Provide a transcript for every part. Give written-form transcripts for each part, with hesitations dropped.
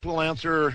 We'll answer.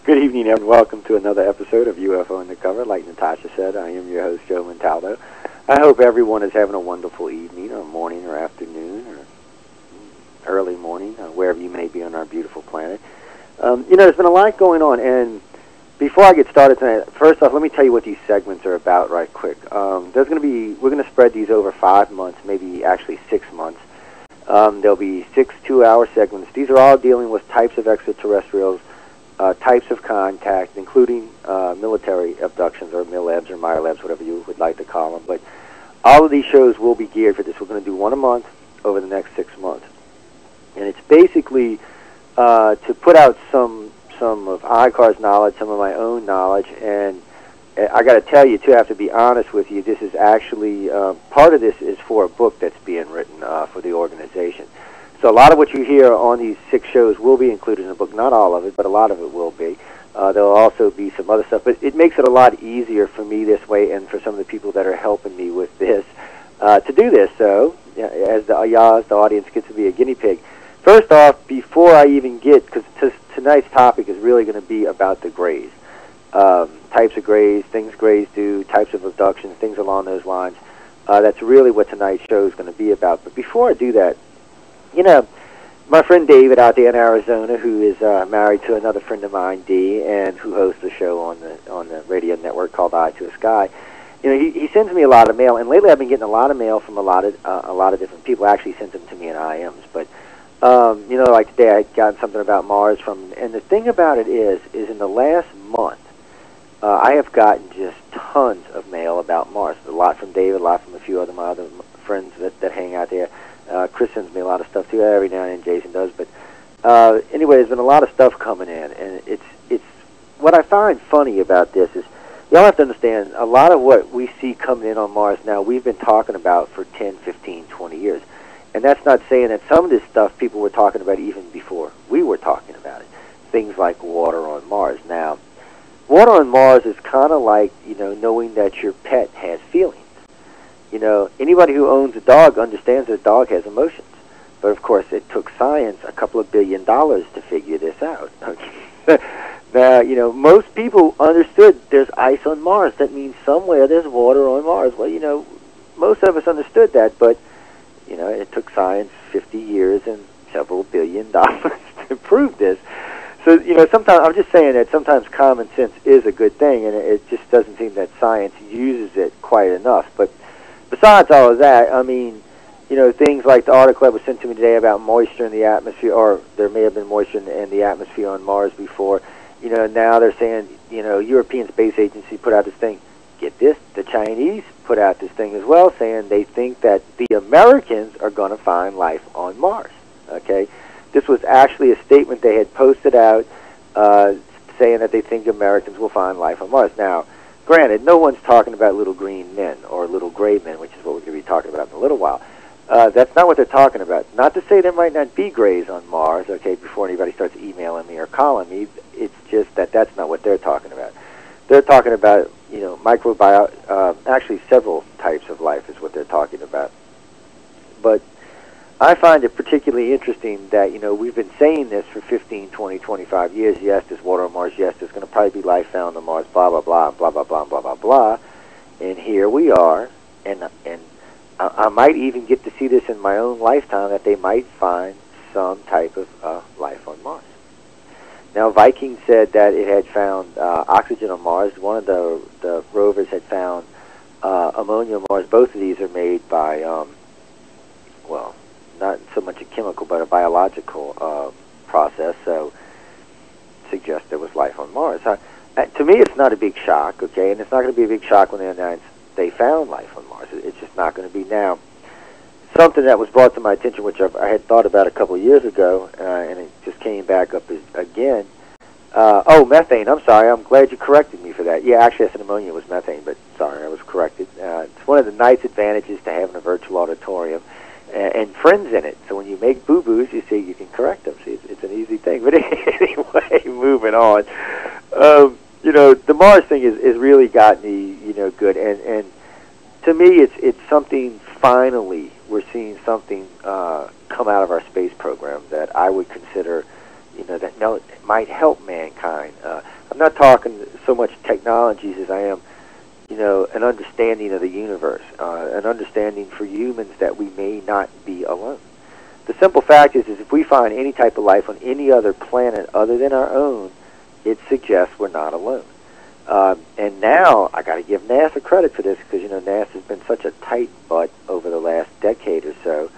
Good evening, everyone. Welcome to another episode of UFO Undercover. Like Natasha said, I am your host, Joe Montaldo. I hope everyone is having a wonderful evening, or morning, or afternoon, or early morning, wherever you may be on our beautiful planet. There's been a lot going on, and before I get started tonight, first off, let me tell you what these segments are about right quick. We're going to spread these over 5 months, maybe actually 6 months. There'll be 6 2-hour segments. These are all dealing with types of extraterrestrials, types of contact, including military abductions or MILABs or MILABs, whatever you would like to call them. But all of these shows will be geared for this. We're going to do one a month over the next 6 months. And it's basically to put out some of I.C.A.R's knowledge, some of my own knowledge. And I got to tell you, too, I have to be honest with you, this is actually, part of this is for a book that's being written for the organization. So a lot of what you hear on these 6 shows will be included in the book. Not all of it, but a lot of it will be. There will also be some other stuff. But it makes it a lot easier for me this way and for some of the people that are helping me with this to do this. So as the audience gets to be a guinea pig. First off, before I even get, because tonight's topic is really going to be about the Greys. Types of Greys, things Greys do, types of abductions, things along those lines. That's really what tonight's show is going to be about. But before I do that, my friend David out there in Arizona, who is married to another friend of mine, Dee, and who hosts a show on the radio network called I.C.A.R. He sends me a lot of mail, and lately I've been getting a lot of mail from a lot of different people. Actually, sent them to me in IMs, but like today I got something about Mars from, and the thing about it is in the last month, I have gotten just tons of mail about Mars. A lot from David, a lot from a few other my other friends that hang out there. Chris sends me a lot of stuff too. Every now and then Jason does, but anyway, there's been a lot of stuff coming in, and it's what I find funny about this is y'all have to understand a lot of what we see coming in on Mars now we've been talking about for 10, 15, 20 years, and that's not saying that some of this stuff people were talking about even before we were talking about it. Things like water on Mars. Now, water on Mars is kind of like knowing that your pet has feelings. Anybody who owns a dog understands that a dog has emotions. But, of course, it took science a couple of $1 billion to figure this out. Now, most people understood there's ice on Mars. That means somewhere there's water on Mars. Well, most of us understood that, but, it took science 50 years and several $1 billion to prove this. So, sometimes, I'm just saying that sometimes common sense is a good thing, and it just doesn't seem that science uses it quite enough. But besides all of that, things like the article that was sent to me today about moisture in the atmosphere, or there may have been moisture in the atmosphere on Mars before. Now they're saying, European Space Agency put out this thing. Get this, the Chinese put out this thing as well, saying they think that the Americans are going to find life on Mars. Okay, this was actually a statement they had posted out saying that they think Americans will find life on Mars. Now, granted, no one's talking about little green men or little gray men, which is what we're going to be talking about in a little while. That's not what they're talking about. Not to say there might not be grays on Mars, okay, before anybody starts emailing me or calling me. It's just that that's not what they're talking about. They're talking about, actually several types of life is what they're talking about. But I find it particularly interesting that, we've been saying this for 15, 20, 25 years. Yes, there's water on Mars. Yes, there's going to probably be life found on Mars, blah, blah, blah, blah, blah, blah, blah, blah, blah. And here we are, and I might even get to see this in my own lifetime, that they might find some type of life on Mars. Now, Viking said that it had found oxygen on Mars. One of the rovers had found ammonia on Mars. Both of these are made by, not so much a chemical, but a biological process, so suggests there was life on Mars. To me, it's not a big shock, okay, and it's not going to be a big shock when they announce they found life on Mars. It's just not going to be now. something that was brought to my attention, which I had thought about a couple of years ago, and it just came back up again. Methane. I'm sorry. I'm glad you corrected me for that. Yeah, actually, I said ammonia was methane, but sorry, I was corrected. It's one of the nice advantages to having a virtual auditorium and friends in it. So when you make boo-boos, you see you can correct them. See, it's an easy thing. But anyway, moving on. The Mars thing is really got me, good. And to me, it's something. Finally, we're seeing something come out of our space program that I would consider, that might help mankind. I'm not talking so much technologies as I am, an understanding of the universe, an understanding for humans that we may not be alone. The simple fact is if we find any type of life on any other planet other than our own, it suggests we're not alone. And now I got to give NASA credit for this because NASA's been such a tight butt over the last decade or so.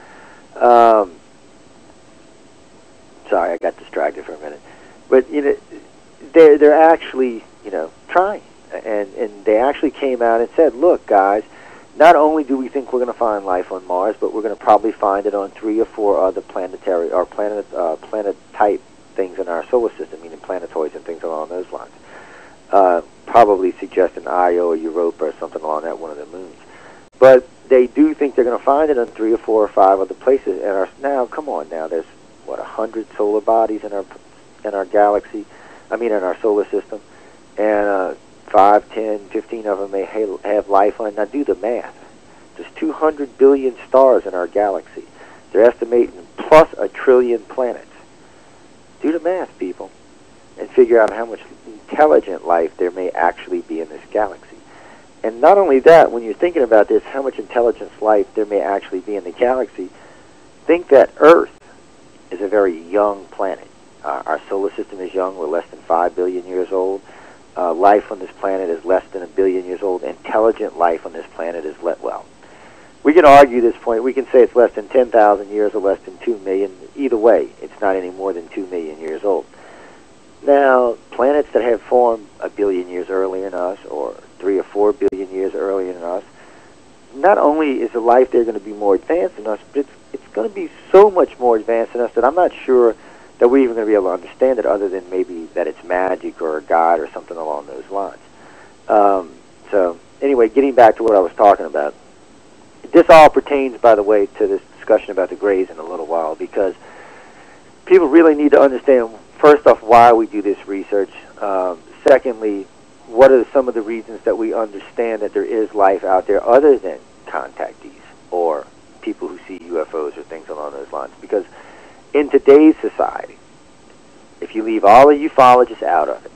Sorry, I got distracted for a minute, but they're actually trying, and they actually came out and said, look, guys, not only do we think we're going to find life on Mars, but we're going to probably find it on 3 or 4 other planetary or planet type things in our solar system, meaning planetoids and things along those lines. Probably suggesting Io or Europa or something along that one of the moons. But they do think they're going to find it on 3 or 4 or 5 other places. And now, come on, now there's 100 solar bodies in our galaxy. In our solar system, and 5, 10, 15 of them may have life on. Now do the math. There's 200 billion stars in our galaxy. They're estimating plus 1 trillion planets. Do the math, people, and figure out how much intelligent life there may actually be in this galaxy. And not only that, when you're thinking about this, how much intelligent life there may actually be in the galaxy, think that Earth is a very young planet. Our solar system is young. We're less than 5 billion years old. Life on this planet is less than 1 billion years old. Intelligent life on this planet is we can argue this point. We can say it's less than 10,000 years or less than 2 million. Either way, it's not any more than 2 million years old. Now, planets that have formed 1 billion years earlier than us, or 3 or 4 billion years earlier than us, not only is the life there going to be more advanced than us, but it's going to be so much more advanced than us that I'm not sure that we're even going to be able to understand it other than maybe that it's magic or a god or something along those lines. So, anyway, getting back to what I was talking about. This all pertains, by the way, to this discussion about the grays in a little while, because people really need to understand, first off, why we do this research. Secondly, what are some of the reasons that we understand that there is life out there other than contactees or people who see UFOs or things along those lines. Because in today's society, if you leave all the ufologists out of it,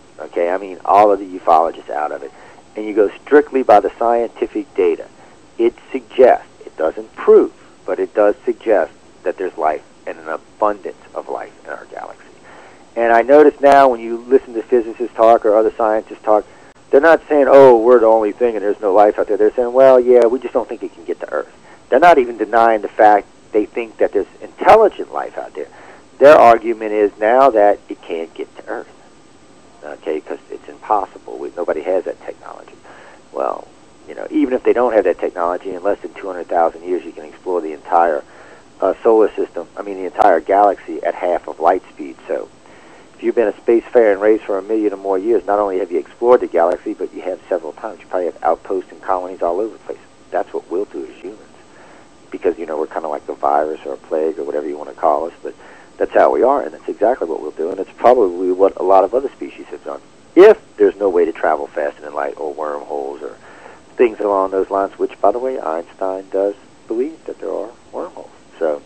all of the ufologists out of it, and you go strictly by the scientific data, it suggests, it doesn't prove, but it does suggest that there's life and an abundance of life in our galaxy. And I notice now when you listen to physicists talk or other scientists talk, they're not saying, oh, we're the only thing and there's no life out there. They're saying, well, yeah, we just don't think it can get to Earth. They're not even denying the fact they think that there's intelligent life out there. Their argument is now that it can't get to Earth, because it's impossible. Nobody has that technology. Well, even if they don't have that technology, in less than 200,000 years, you can explore the entire solar system, the entire galaxy at half of light speed. So if you've been a spacefaring race for 1 million or more years, not only have you explored the galaxy, but you have several times. You probably have outposts and colonies all over the place. That's what we'll do as humans. Because, we're kind of like a virus or a plague or whatever you want to call us, but that's how we are, and that's exactly what we'll do, and it's probably what a lot of other species have done. If there's no way to travel faster than light or wormholes or things along those lines, which, by the way, Einstein does believe that there are wormholes. So,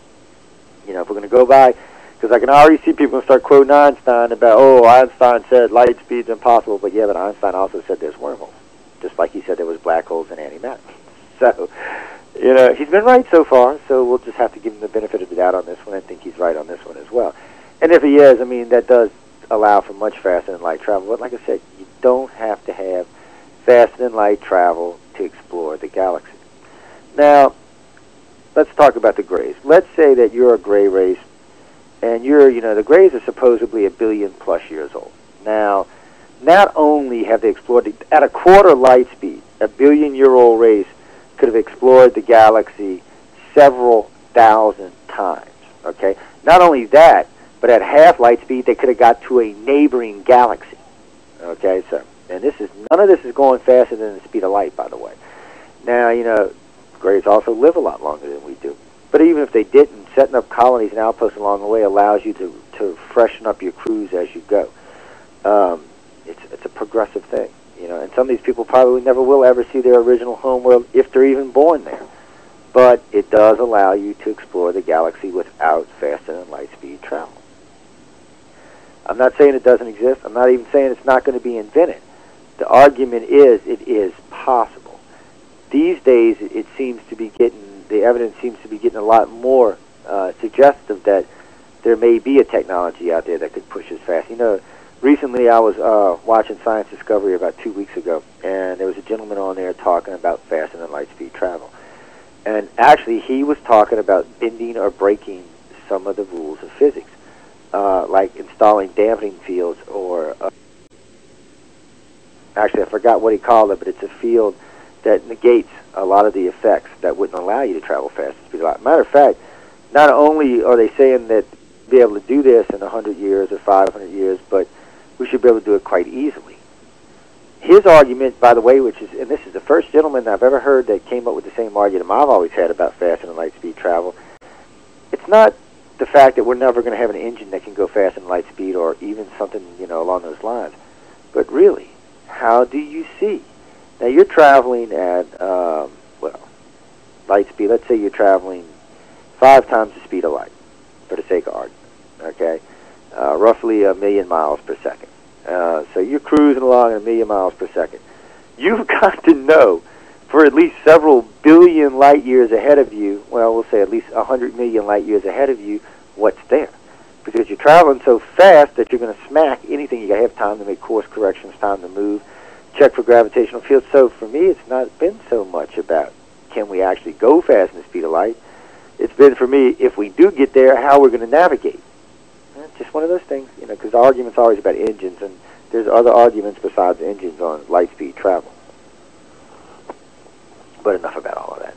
if we're going to go by, because I can already see people start quoting Einstein about, Einstein said light speed's impossible, but Einstein also said there's wormholes, just like he said there was black holes and antimatter. So, he's been right so far, so we'll just have to give him the benefit of the doubt on this one and think he's right on this one as well. And if he is, that does allow for much faster than light travel. But like I said, you don't have to have faster than light travel to explore the galaxy. Now, let's talk about the grays. Let's say that you're a gray race, and the grays are supposedly 1 billion plus years old. Now, not only have they explored at a quarter light speed, 1 billion-year-old race could have explored the galaxy several 1,000 times. Okay? Not only that, but at half light speed, they could have got to a neighboring galaxy. Okay? So, and none of this is going faster than the speed of light, by the way. Now, Greys also live a lot longer than we do. But even if they didn't, setting up colonies and outposts along the way allows you to freshen up your crews as you go. It's a progressive thing, and some of these people probably never will ever see their original home world if they're even born there. But it does allow you to explore the galaxy without faster than light speed travel. I'm not saying it doesn't exist. I'm not even saying it's not going to be invented. The argument is it is possible. These days, the evidence seems to be getting a lot more suggestive that there may be a technology out there that could push us fast. Recently I was watching Science Discovery about 2 weeks ago, and there was a gentleman on there talking about faster than light speed travel. And actually, he was talking about bending or breaking some of the rules of physics, like installing damping fields, or actually I forgot what he called it, but it's a field that negates a lot of the effects that wouldn't allow you to travel fast as speed of light. Matter of fact, not only are they saying that be able to do this in 100 years or 500 years, but we should be able to do it quite easily. His argument, by the way, and this is the first gentleman I've ever heard that came up with the same argument I've always had about faster than light speed travel. It's not the fact that we're never going to have an engine that can go faster than light speed, or even something along those lines, but really, how do you see? Now you're traveling at light speed. Let's say you're traveling 5 times the speed of light, for the sake of argument. Okay, roughly 1 million miles per second. So you're cruising along at 1 million miles per second. You've got to know, for at least several billion light years ahead of you, well, we'll say at least 100 million light years ahead of you, what's there. Because you're traveling so fast that you're going to smack anything. You got to have time to make course corrections, time to move, check for gravitational fields. So for me, it's not been so much about can we actually go fast in the speed of light. It's been, for me, if we do get there, how we're going to navigate. Just one of those things, because the argument's always about engines, and there's other arguments besides engines on light speed travel. But enough about all of that.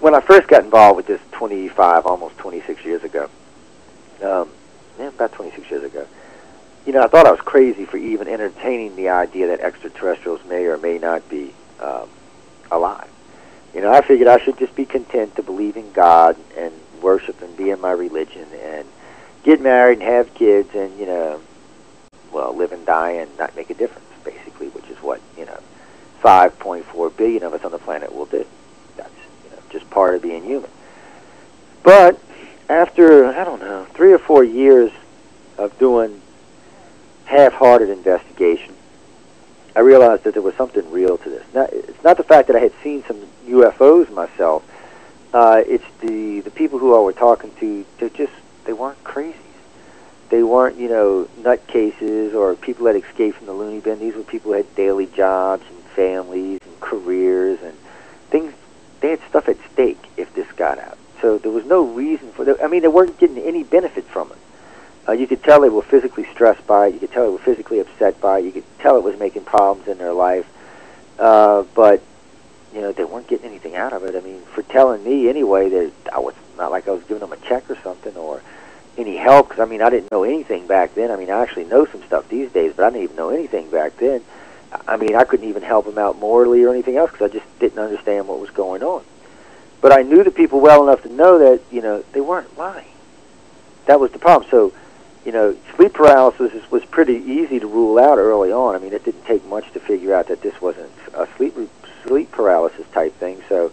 When I first got involved with this 25, almost 26 years ago, about 26 years ago, I thought I was crazy for even entertaining the idea that extraterrestrials may or may not be alive. I figured I should just be content to believe in God and worship and be in my religion and get married and have kids and, live and die and not make a difference, basically, which is what, 5.4 billion of us on the planet will do. That's, just part of being human. But after, 3 or 4 years of doing half-hearted investigation, I realized that there was something real to this. Now, it's not the fact that I had seen some UFOs myself. It's the people who I were talking to, they weren't crazies. They weren't, nutcases or people that escaped from the loony bin. These were people who had daily jobs and families and careers and things. They had stuff at stake if this got out. So there was no reason for them. They weren't getting any benefit from it. You could tell they were physically stressed by it. You could tell they were physically upset by it. You could tell it was making problems in their life. But they weren't getting anything out of it. For telling me anyway, that I was not like I was giving them a check or something or any help, because I didn't know anything back then. I actually know some stuff these days, but I didn't even know anything back then. I couldn't even help them out morally or anything else because I just didn't understand what was going on. But I knew the people well enough to know that, they weren't lying. That was the problem. So, sleep paralysis was pretty easy to rule out early on. It didn't take much to figure out that this wasn't a sleep paralysis type thing. So,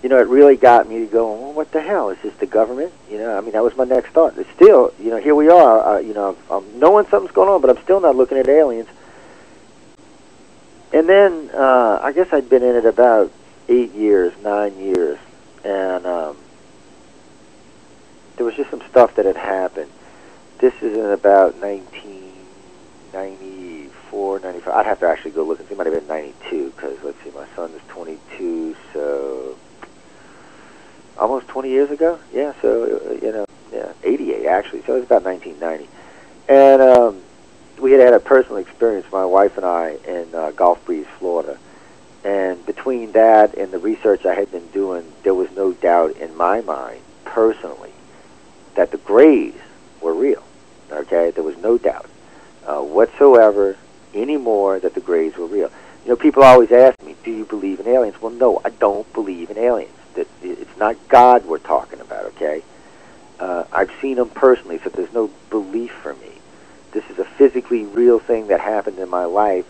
it really got me to go, well, what the hell? Is this the government? That was my next thought. It's still, here we are, I'm knowing something's going on, but I'm still not looking at aliens. And then, I guess I'd been in it about 9 years, and there was just some stuff that had happened. This is in about 1994, 95. I'd have to actually go look and see. It might have been 92, because, let's see, my son is 22, so almost 20 years ago? Yeah, so, 88, actually. So it was about 1990. And we had a personal experience, my wife and I, in Gulf Breeze, Florida. And between that and the research I had been doing, there was no doubt in my mind, personally, that the Greys were real. Okay, there was no doubt whatsoever anymore that the Greys were real. You know, people always ask me, "Do you believe in aliens?" Well, no, I don't believe in aliens. That it's not God we're talking about. Okay, I've seen them personally, so there's no belief for me. This is a physically real thing that happened in my life,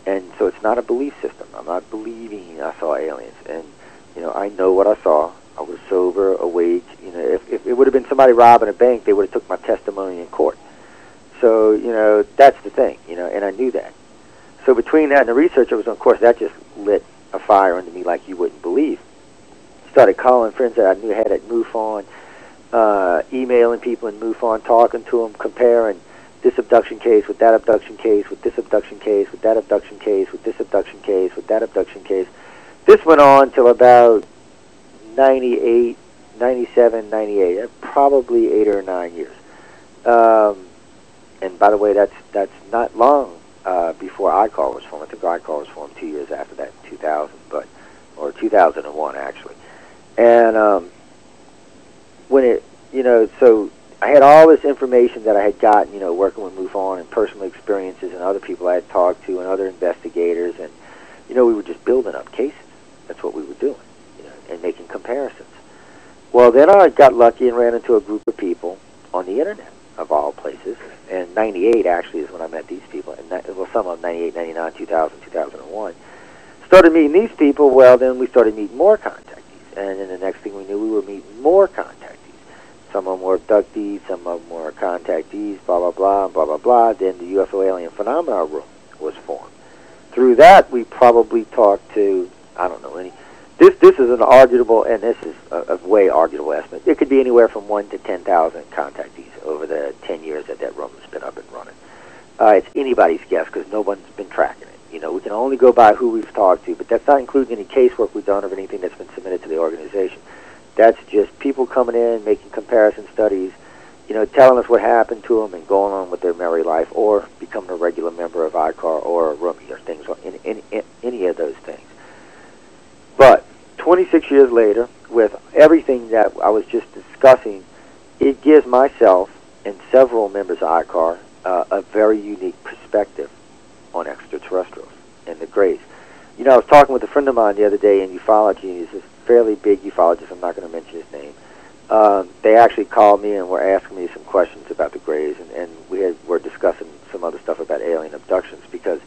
and so it's not a belief system. I'm not believing I saw aliens, and you know, I know what I saw. I was sober, awake. You know, if it would have been somebody robbing a bank, they would have took my testimony in court. So, you know, that's the thing, you know, and I knew that. So between that and the research I was on, of course, that just lit a fire under me like you wouldn't believe. Started calling friends that I knew had at MUFON, emailing people in MUFON, talking to them, comparing this abduction case with that abduction case, with this abduction case, with that abduction case, with this abduction case, with that abduction case. This went on till about 98, 97, 98, probably 8 or 9 years. And by the way, that's not long before I.C.A.R was formed. I think I.C.A.R was formed 2 years after that, 2000, or 2001 actually. And when it, you know, so I had all this information that I had gotten, you know, working with MUFON and personal experiences and other people I had talked to and other investigators, and you know, we were just building up cases. That's what we were doing, you know, and making comparisons. Well, then I got lucky and ran into a group of people on the internet, of all places. And 98 actually is when I met these people. And well, some of them 98, 99, 2000, 2001. Started meeting these people. Well, then we started meeting more contactees. And then the next thing we knew, we were meeting more contactees. Some of them were abductees, some of them were contactees, blah, blah, blah, blah, blah, blah. Then the UFO Alien Phenomena Room was formed. Through that, we probably talked to, I don't know, any... This is an arguable, and this is a way arguable estimate. It could be anywhere from 1 to 10,000 contactees over the 10 years that that room has been up and running. It's anybody's guess because no one's been tracking it. You know, we can only go by who we've talked to, but that's not including any casework we've done or anything that's been submitted to the organization. That's just people coming in, making comparison studies, you know, telling us what happened to them and going on with their merry life, or becoming a regular member of I.C.A.R or a roomie or things, any of those things. But 26 years later, with everything that I was just discussing, it gives myself and several members of I.C.A.R a very unique perspective on extraterrestrials and the Greys. You know, I was talking with a friend of mine the other day in ufology. He's a fairly big ufologist. I'm not going to mention his name. They actually called me and were asking me some questions about the Greys, and were discussing some other stuff about alien abductions, because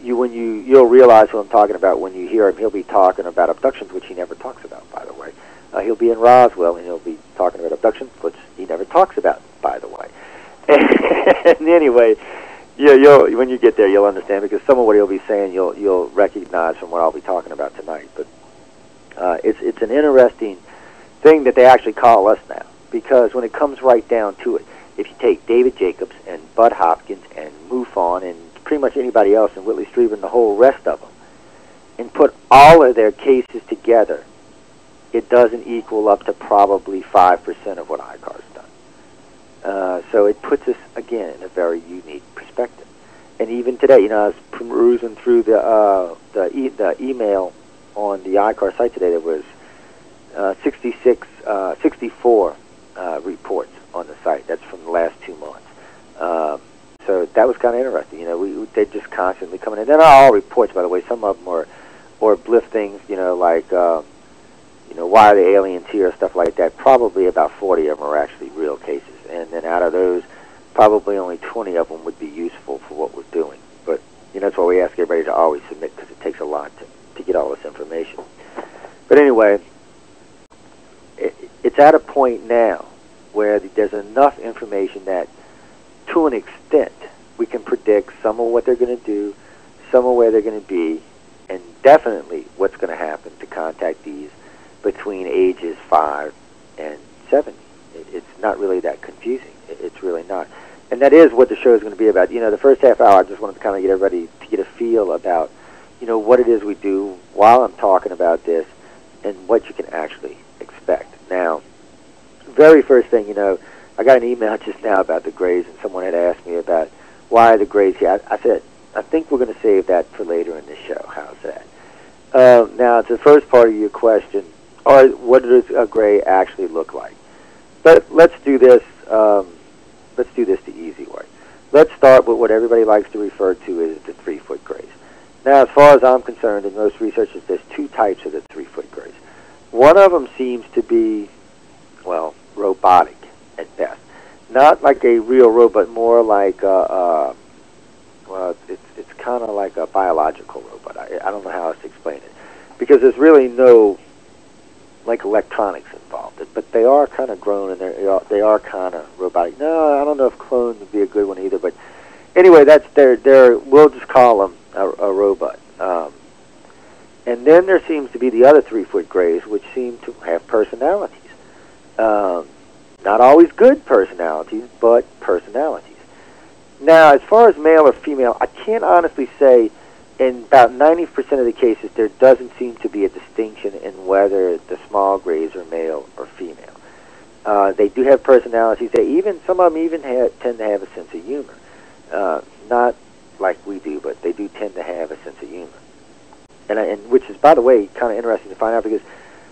you'll realize who I'm talking about when you hear him. He'll be talking about abductions, which he never talks about, by the way. He'll be in Roswell, and he'll be talking about abductions, which he never talks about, by the way. And anyway, when you get there, you'll understand, because some of what he'll be saying you'll recognize from what I'll be talking about tonight. But it's an interesting thing that they actually call us now, because when it comes right down to it, if you take David Jacobs and Bud Hopkins and MUFON and pretty much anybody else, and Whitley Strieber and the whole rest of them, and put all of their cases together, it doesn't equal up to probably 5% of what I.C.A.R's done. So it puts us, again, in a very unique perspective. And even today, you know, I was perusing through the email on the I.C.A.R site today. There was 64 reports on the site. That's from the last 2 months. So that was kind of interesting. You know, they're just constantly coming in. They're not all reports, by the way. Some of them are bliff things, you know, like, you know, why are the aliens here, stuff like that. Probably about 40 of them are actually real cases. And then out of those, probably only 20 of them would be useful for what we're doing. But, you know, that's why we ask everybody to always submit, because it takes a lot to get all this information. But anyway, it's at a point now where there's enough information that, to an extent, we can predict some of what they're going to do, some of where they're going to be, and definitely what's going to happen to contactees between ages 5 and 70. It's not really that confusing. It's really not. And that is what the show is going to be about. You know, the first half hour, I just wanted to kind of get everybody to get a feel about, you know, what it is we do while I'm talking about this and what you can actually expect. Now, very first thing, you know, I got an email just now about the Greys, and someone had asked me about why are the Greys here. I said, I think we're going to save that for later in the show. How's that? Now, to the first part of your question, or what does a gray actually look like? But let's do this. Let's do this the easy way. Let's start with what everybody likes to refer to as the 3-foot grays. Now, as far as I'm concerned, in most researchers, there's two types of the 3-foot grays. One of them seems to be, well, robotic at best. Not like a real robot, more like well, it's kind of like a biological robot. I don't know how else to explain it, because there's really no like electronics involved. But they are kind of grown, and they are kind of robotic. No, I don't know if clone would be a good one either. But anyway, that's their we'll just call them a robot. And then there seems to be the other 3-foot grays, which seem to have personalities. Not always good personalities, but personalities. Now, as far as male or female, I can't honestly say. In about 90% of the cases, there doesn't seem to be a distinction in whether the small grays are male or female. They do have personalities. Some of them even tend to have a sense of humor. Not like we do, but they do tend to have a sense of humor. And which is, by the way, kind of interesting to find out, because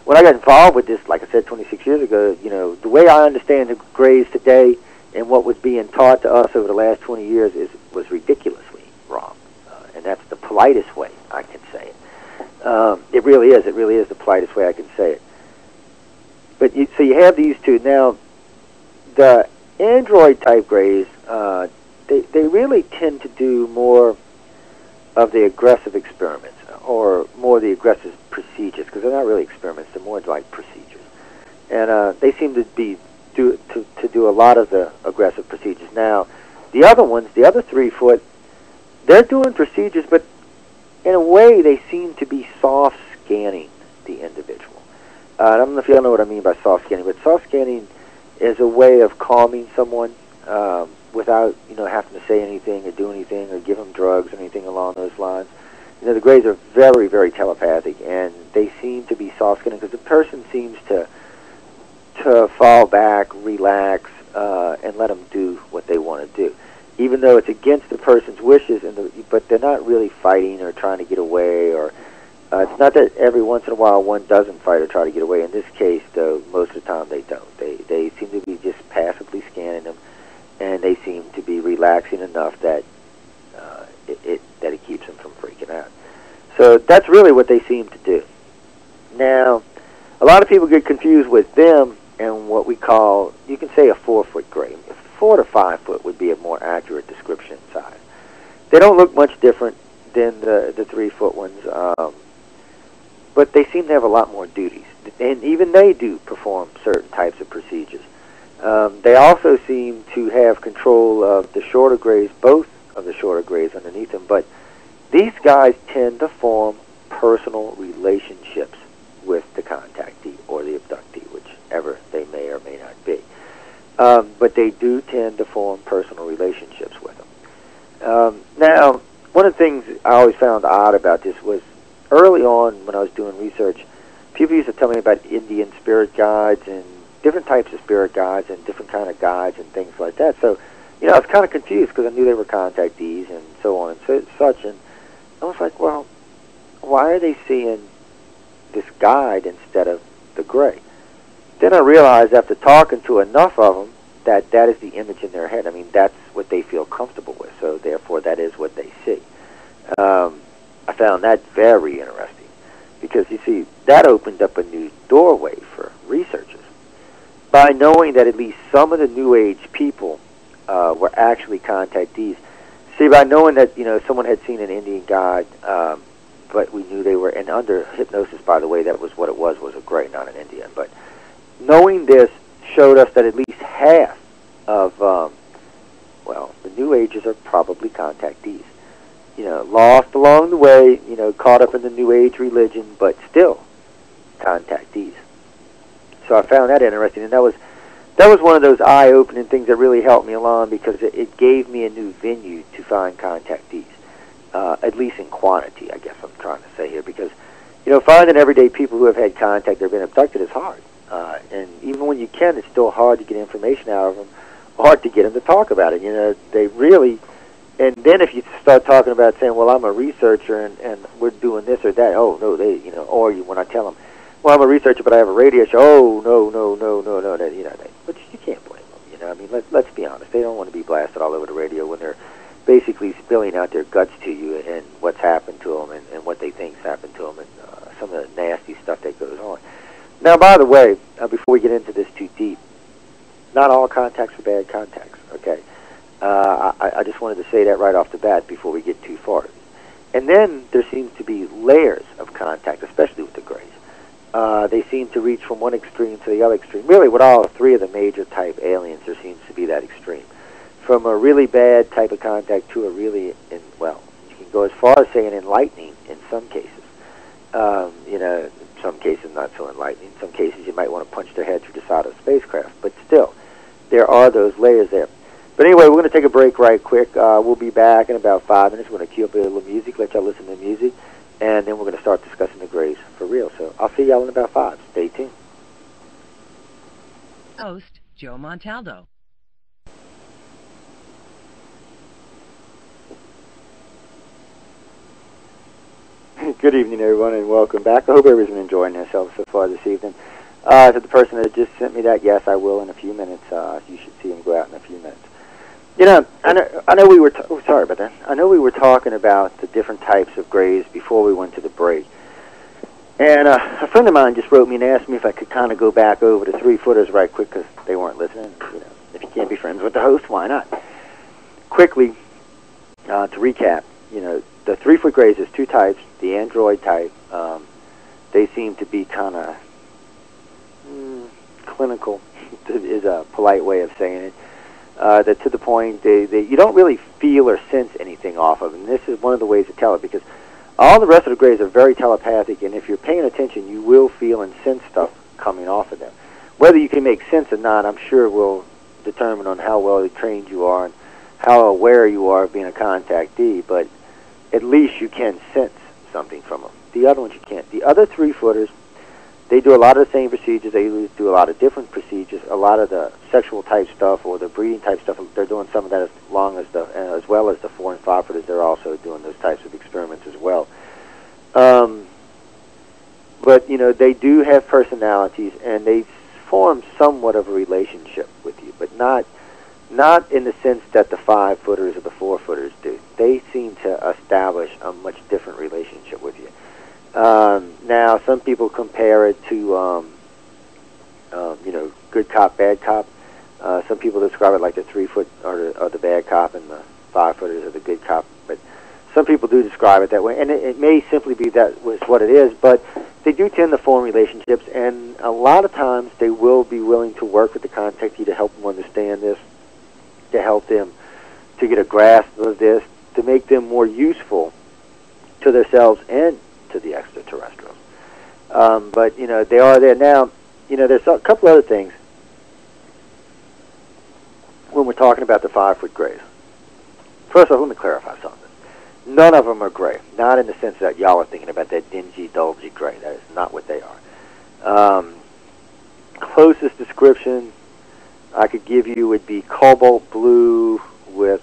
when I got involved with this, like I said, 26 years ago, the way I understand the grays today and what was being taught to us over the last 20 years was ridiculously wrong. And that's the politest way I can say it. It really is. It really is the politest way I can say it. But so you have these two. Now, the android-type grays, they really tend to do more of the aggressive experiments, or more of the aggressive procedures, because they're not really experiments. They're more like procedures. And they seem to do a lot of the aggressive procedures. Now, the other ones, the other 3-foot, they're doing procedures, but in a way they seem to be soft scanning the individual. I don't know if y'all know what I mean by soft scanning, but soft scanning is a way of calming someone without having to say anything or do anything or give them drugs or anything along those lines. The grays are very, very telepathic, and they seem to be soft scanning because the person seems to fall back, relax, and let them do what they want to do, even though it's against the person's wishes. But they're not really fighting or trying to get away. Or it's not that every once in a while one doesn't fight or try to get away. In this case, though, most of the time they don't. They seem to be just passively scanning them, and they seem to be relaxing enough that it keeps them from freaking out. So that's really what they seem to do. Now, a lot of people get confused with them and what we call, you can say, a 4-foot gray. 4 to 5 foot would be a more accurate description in size. They don't look much different than the 3-foot ones, but they seem to have a lot more duties, and even they do perform certain types of procedures. They also seem to have control of the shorter grays, both of the shorter grays underneath them, but these guys tend to form personal relationships with the contactee or the abductee, whichever they may or may not be. But they do tend to form personal relationships with them. Now, one of the things I always found odd about this was early on when I was doing research, people used to tell me about Indian spirit guides and different types of spirit guides and different kind of guides and things like that. So, I was kind of confused because I knew they were contactees and so on and such. And I was like, well, why are they seeing this guide instead of the gray? Then I realized after talking to enough of them that is the image in their head. I mean, that's what they feel comfortable with, so therefore that is what they see. I found that very interesting because, you see, that opened up a new doorway for researchers. By knowing that at least some of the New Age people were actually contactees. See, by knowing that, someone had seen an Indian guide, but we knew they were, and under hypnosis, by the way, that was what it was a gray, not an Indian. But knowing this showed us that at least half of, the New Agers are probably contactees. Lost along the way, caught up in the New Age religion, but still contactees. So I found that interesting, and that was one of those eye-opening things that really helped me along because it gave me a new venue to find contactees, at least in quantity, I guess I'm trying to say here, because, finding everyday people who have had contact or been abducted is hard. And even when you can, it's still hard to get information out of them, hard to get them to talk about it. They really, And then if you start talking about saying, well, I'm a researcher and we're doing this or that, oh, no, they, or when I tell them, well, I'm a researcher, but I have a radio show, oh, no, that, but you can't blame them, I mean, let's be honest. They don't want to be blasted all over the radio when they're basically spilling out their guts to you and what's happened to them and what they think's happened to them and some of the nasty stuff that goes on. Now, by the way, before we get into this too deep, not all contacts are bad contacts, okay? I just wanted to say that right off the bat before we get too far. And then there seems to be layers of contact, especially with the grays. They seem to reach from one extreme to the other extreme. Really, with all three of the major type aliens, there seems to be that extreme. From a really bad type of contact to a really, you can go as far as saying enlightening in some cases. Some cases not so enlightening. Some cases you might want to punch their head through the side of a spacecraft. But still, there are those layers there. But anyway, we're going to take a break right quick. We'll be back in about 5 minutes. We're going to cue up a little music, let y'all listen to the music, and then we're going to start discussing the grays for real. So I'll see y'all in about 5. Stay tuned. Host Joe Montaldo. Good evening, everyone, and welcome back. I hope everyone's been enjoying themselves so far this evening. To the person that just sent me that, yes, I will in a few minutes. You should see him go out in a few minutes. I know we were. Sorry about that. I know we were talking about the different types of grays before we went to the break. And a friend of mine just wrote me and asked me if I could kind of go back over the 3-footers right quick because they weren't listening. If you can't be friends with the host, why not? Quickly, to recap, the 3-foot grays, there's 2 types. The android type, they seem to be kind of clinical, is a polite way of saying it. That to the point you don't really feel or sense anything off of them. And this is one of the ways to tell it because all the rest of the grays are very telepathic, and if you're paying attention, you will feel and sense stuff coming off of them. Whether you can make sense or not, I'm sure will determine on how well trained you are and how aware you are of being a contactee, but at least you can sense something from them. The other ones you can't. The other 3-footers, they do a lot of the same procedures. They do a lot of different procedures. A lot of the sexual type stuff or the breeding type stuff. They're doing some of that as well as the 4 and 5-footers. They're also doing those types of experiments as well. But they do have personalities, and they form somewhat of a relationship with you, but not in the sense that the 5-footers or the 4-footers do. They seem to establish a much different relationship with you. Now, some people compare it to, good cop, bad cop. Some people describe it like the 3-foot are the bad cop and the 5-footers are the good cop. But some people do describe it that way, and it may simply be that was what it is. But they do tend to form relationships, and a lot of times they will be willing to work with the contactee to help them understand this, to help them to get a grasp of this, to make them more useful to themselves and to the extraterrestrials. But, they are there. Now, there's a couple other things when we're talking about the 5-foot grays. First off, let me clarify something. None of them are gray. Not in the sense that y'all are thinking about that dingy, dulgy gray. That is not what they are. Closest description I could give you would be cobalt blue with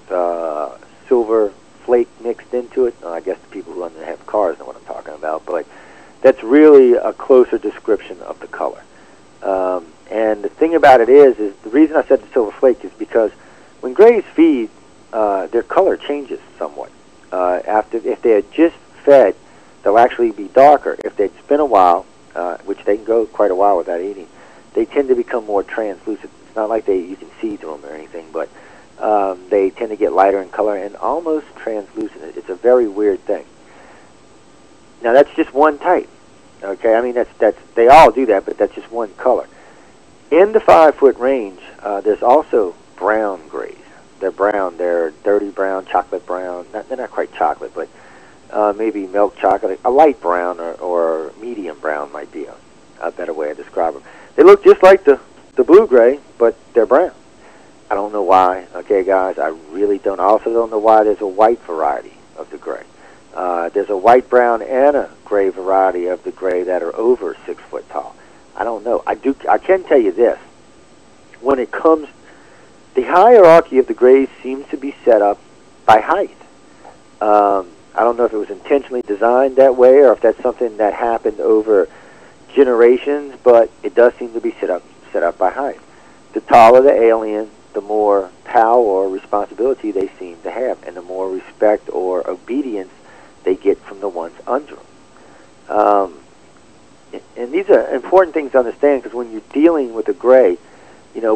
silver flake mixed into it. I guess the people who have cars know what I'm talking about, but that's really a closer description of the color. And the thing about it is the reason I said the silver flake is because when grays feed, their color changes somewhat. If they had just fed, they'll actually be darker. If they'd spent a while, which they can go quite a while without eating, they tend to become more translucent. It's not like you can see through them or anything, but they tend to get lighter in color and almost translucent. It's a very weird thing. Now that's just one type. Okay, I mean that's they all do that, but that's just one color. In the 5-foot range, there's also brown grays. They're brown. They're dirty brown, chocolate brown. They're not quite chocolate, but maybe milk chocolate. A light brown or medium brown might be a better way to describe them. They look just like the blue gray, but they're brown. I don't know why. Okay, guys, I really don't. I also don't know why there's a white variety of the gray. There's a white, brown, and a gray variety of the gray that are over 6 foot tall. I don't know. I can tell you this. When it comes, the hierarchy of the grays seems to be set up by height. I don't know if it was intentionally designed that way or if that's something that happened over generations, but it does seem to be set up by height. The taller the alien, the more power or responsibility they seem to have, and the more respect or obedience they get from the ones under them. And these are important things to understand, because when you're dealing with a gray,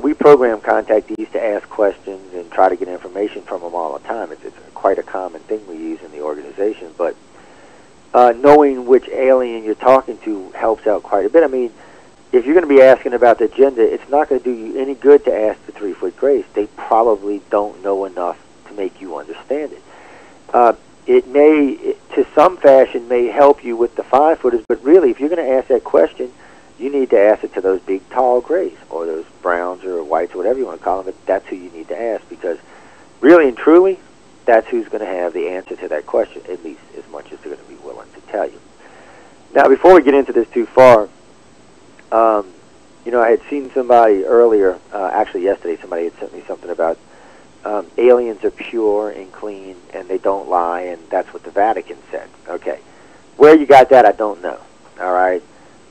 we program contactees to ask questions and try to get information from them all the time. It's quite a common thing we use in the organization, but knowing which alien you're talking to helps out quite a bit. I mean, if you're going to be asking about the agenda, it's not going to do you any good to ask the 3-foot grays. They probably don't know enough to make you understand it. It may, to some fashion, may help you with the 5-footers, but really, if you're going to ask that question, you need to ask it to those big, tall grays, or those browns or whites, or whatever you want to call them, but that's who you need to ask, because really and truly, that's who's going to have the answer to that question, at least as much as they're going to be willing to tell you. Now, before we get into this too far, I had seen somebody earlier, actually yesterday, somebody had sent me something about aliens are pure and clean and they don't lie, and that's what the Vatican said. Okay. Where you got that, I don't know. All right.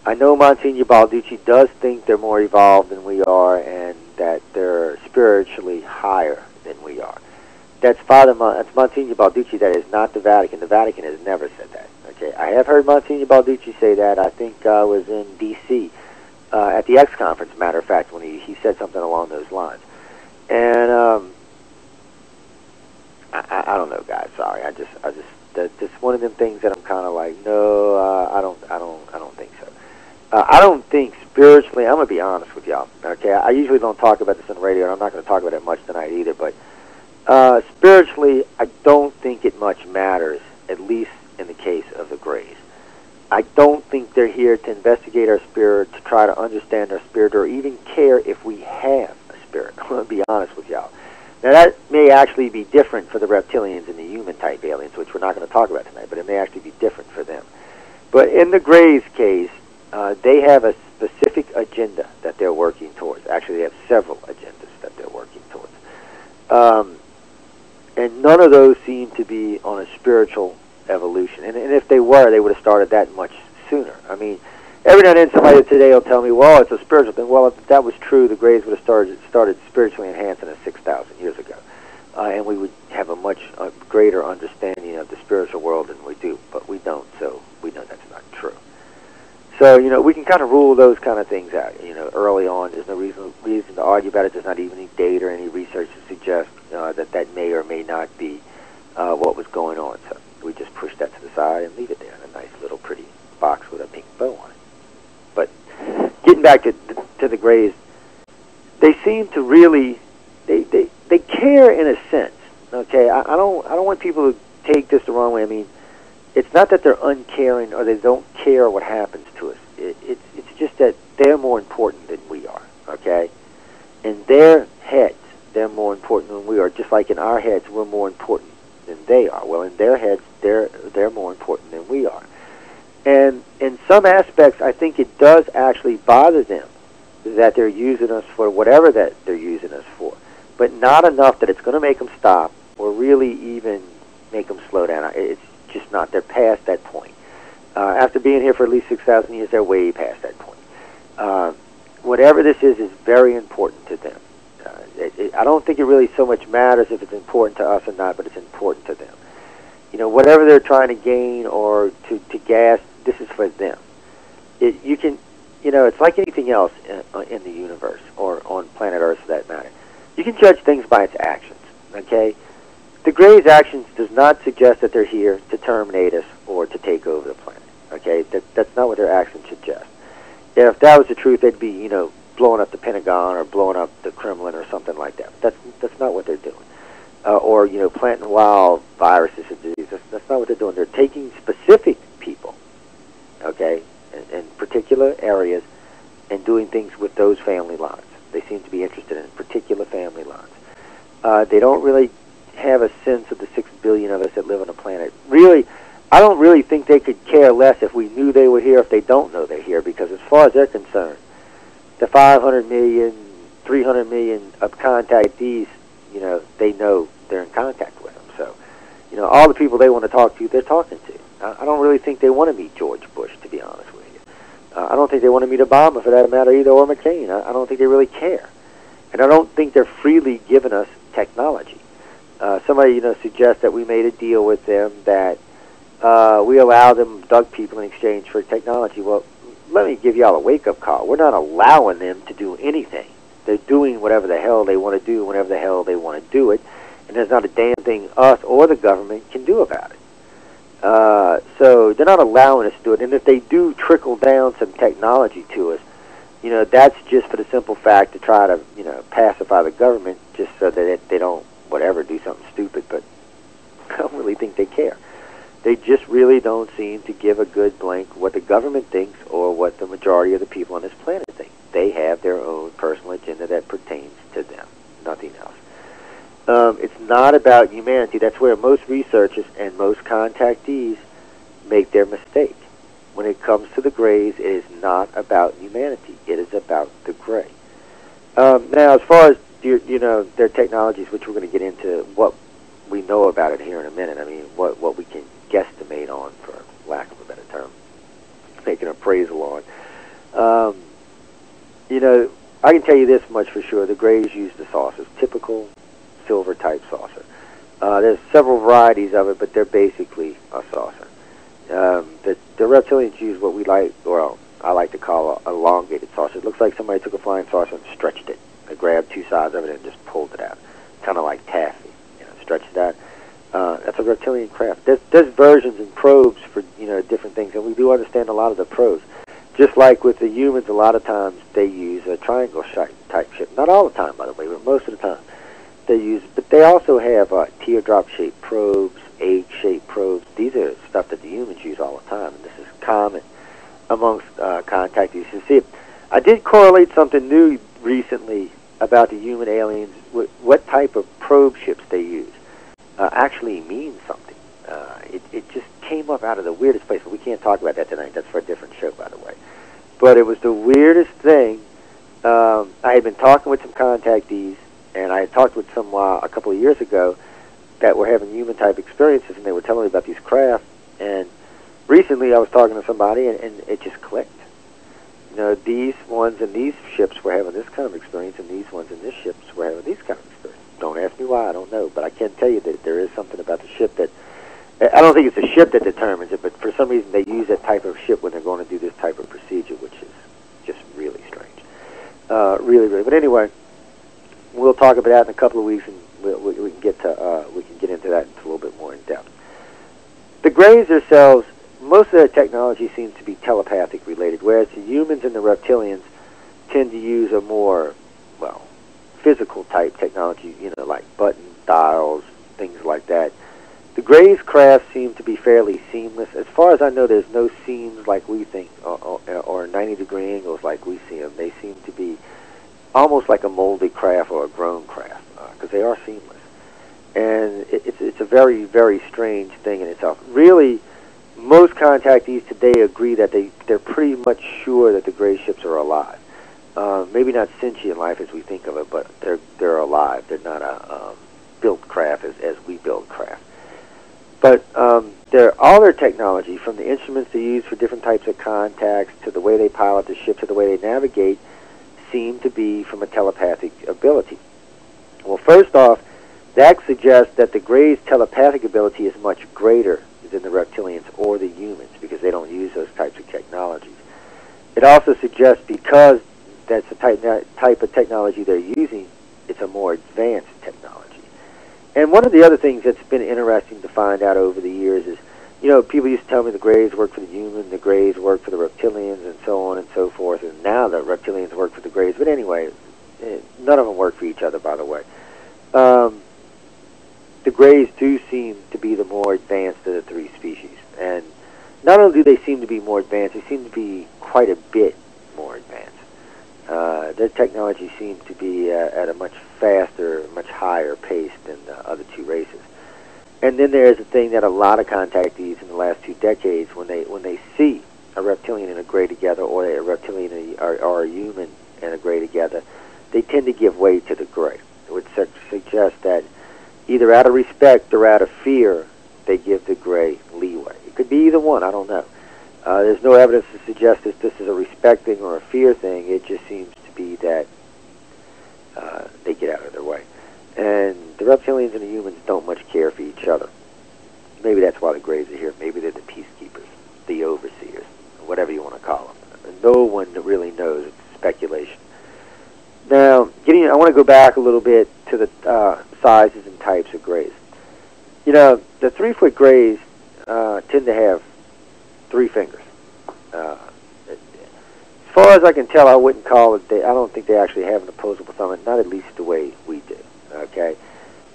I know Monsignor Balducci does think they're more evolved than we are and that they're spiritually higher than we are. That's Monsignor Balducci. That is not the Vatican. The Vatican has never said that. Okay. I have heard Monsignor Balducci say that. I think I was in D.C. At the X conference, matter of fact, when he said something along those lines. And I don't know, guys. Sorry, that's one of them things that I'm kind of like, no, I don't think so. I don't think spiritually. I'm gonna be honest with y'all. Okay, I usually don't talk about this on the radio, and I'm not gonna talk about it much tonight either. But spiritually, I don't think it much matters, at least in the case of the Greys. I don't think they're here to investigate our spirit, to try to understand our spirit, or even care if we have a spirit. I'm gonna be honest with y'all. Now, that may actually be different for the reptilians and the human-type aliens, which we're not going to talk about tonight, but it may actually be different for them. But in the Greys' case, they have a specific agenda that they're working towards. Actually, they have several agendas that they're working towards. And none of those seem to be on a spiritual evolution. And if they were, they would have started that much sooner. I mean, every now and then somebody today will tell me, well, it's a spiritual thing. Well, if that was true, the Greys would have started spiritually enhancing us 6,000 years ago. And we would have a much greater understanding of the spiritual world than we do. But we don't, so we know that's not true. So, we can kind of rule those kind of things out, early on. There's no reason to argue about it. There's not even any data or any research to suggest that may or may not be what was going on. So we just push that to the side and leave it there in a nice little pretty box with a pink bow on it. But getting back to the Greys, they seem to really they care in a sense. Okay, I don't want people to take this the wrong way. I mean, it's not that they're uncaring or they don't care what happens to us. It's just that they're more important than we are. Okay, in their heads, they're more important than we are. Just like in our heads, we're more important than they are. Well, in their heads, they're more important than we are. And in some aspects, I think it does actually bother them that they're using us for whatever that they're using us for, but not enough that it's going to make them stop or really even make them slow down. It's just not. They're past that point. After being here for at least 6,000 years, they're way past that point. Whatever this is very important to them. I don't think it really so much matters if it's important to us or not, but it's important to them. Whatever they're trying to gain or to gas, this is for them. It's like anything else in the universe or on planet Earth for that matter. You can judge things by its actions, okay? The Greys' actions does not suggest that they're here to terminate us or to take over the planet, okay? That's not what their actions suggest. If that was the truth, they'd be, blowing up the Pentagon or blowing up the Kremlin or something like that. That's not what they're doing. Or planting wild viruses and diseases. That's not what they're doing. They're taking specific people, okay, in particular areas, and doing things with those family lines. They seem to be interested in particular family lines. They don't really have a sense of the 6 billion of us that live on the planet. Really, I don't really think they could care less if we knew they were here, if they don't know they're here, because as far as they're concerned, the 500 million, 300 million of contactees, they know they're in contact with them. So, all the people they want to talk to, they're talking to. I don't really think they want to meet George Bush, to be honest with you. I don't think they want to meet Obama, for that matter, either, or McCain. I don't think they really care. And I don't think they're freely giving us technology. Somebody, suggests that we made a deal with them that we allow them to abduct people in exchange for technology. Well, let me give y'all a wake-up call. We're not allowing them to do anything. They're doing whatever the hell they want to do, whenever the hell they want to do it, and there's not a damn thing us or the government can do about it. So they're not allowing us to do it. And if they do trickle down some technology to us, that's just for the simple fact to try to, pacify the government, just so that they don't, do something stupid. But I don't really think they care. They just really don't seem to give a good blank what the government thinks or what the majority of the people on this planet think. They have their own personal agenda that pertains to them, nothing else. It's not about humanity. That's where most researchers and most contactees make their mistake. When it comes to the Greys, it is not about humanity. It is about the Grey. Now, as far as their technologies, which we're going to get into, what we know about it here in a minute. I mean, what we can guesstimate on, for lack of a better term, make an appraisal on. I can tell you this much for sure: the Greys use the saucers, typical silver-type saucer. There's several varieties of it, but they're basically a saucer. The reptilians use what I like to call an elongated saucer. It looks like somebody took a flying saucer and stretched it. They grabbed two sides of it and just pulled it out, kind of like taffy. Stretched that. That's a reptilian craft. There's versions and probes for different things, and we do understand a lot of the probes. Just like with the humans, a lot of times they use a triangle type ship. Not all the time, by the way, but most of the time they use. But they also have teardrop-shaped probes, egg-shaped probes. These are stuff that the humans use all the time, and this is common amongst contactees. You see, I did correlate something new recently about the human aliens. What type of probe ships they use actually means something. It just came up out of the weirdest place, but we can't talk about that tonight. That's for a different show, by the way. But it was the weirdest thing. I had been talking with some contactees, and I had talked with some a couple of years ago that were having human-type experiences, and they were telling me about these craft. And recently I was talking to somebody, and it just clicked. These ones in these ships were having this kind of experience, and these ones in this ships were having these kind of experience. Don't ask me why, I don't know, but I can tell you that there is something about the ship that, I don't think it's the ship that determines it, but for some reason they use that type of ship when they're going to do this type of procedure, which is just really strange. Really. But anyway, we'll talk about that in a couple of weeks, and we can get into that a little bit more in depth. The Greys themselves, most of their technology seems to be telepathic related, whereas the humans and the reptilians tend to use a more, physical type technology, like button dials, things like that. The Greys' craft seem to be fairly seamless. As far as I know, there's no seams like we think, or 90-degree angles like we see them. They seem to be almost like a molded craft or a grown craft, because they are seamless. And it's a very, very strange thing in itself. Really, most contactees today agree that they're pretty much sure that the Grey ships are alive. Maybe not sentient life as we think of it, but they're alive. They're not a built craft as we build craft. But all their technology, from the instruments they use for different types of contacts to the way they pilot the ship to the way they navigate, seem to be from a telepathic ability. Well, first off, that suggests that the Greys' telepathic ability is much greater than the reptilians or the humans, because they don't use those types of technologies. It also suggests, because that's the type of technology they're using, it's a more advanced technology. And one of the other things that's been interesting to find out over the years is, people used to tell me the Greys work for the human, the Greys work for the reptilians, and so on and so forth, and now the reptilians work for the Greys. But anyway, none of them work for each other, by the way. The Greys do seem to be the more advanced of the three species. And not only do they seem to be more advanced, they seem to be quite a bit more advanced. Their technology seems to be at a much faster, much higher pace than the other two races. And then there's a thing that a lot of contactees in the last 2 decades, when they see a reptilian and a Grey together, or a reptilian or a human and a Grey together, they tend to give way to the Grey. It would suggest that either either out of respect or out of fear, they give the gray leeway. It could be either one. I don't know. There's no evidence to suggest that this is a respect thing or a fear thing. It just seems to be that they get out of their way. And the reptilians and the humans don't much care for each other. Maybe that's why the grays are here. Maybe they're the peacekeepers, the overseers, whatever you want to call them. No one really knows. It's speculation. Now, I want to go back a little bit to the sizes and types of grays. You know, the 3-foot grays tend to have 3 fingers. As far as I can tell, I wouldn't call it. I don't think they actually have an opposable thumb, not at least the way we do. Okay.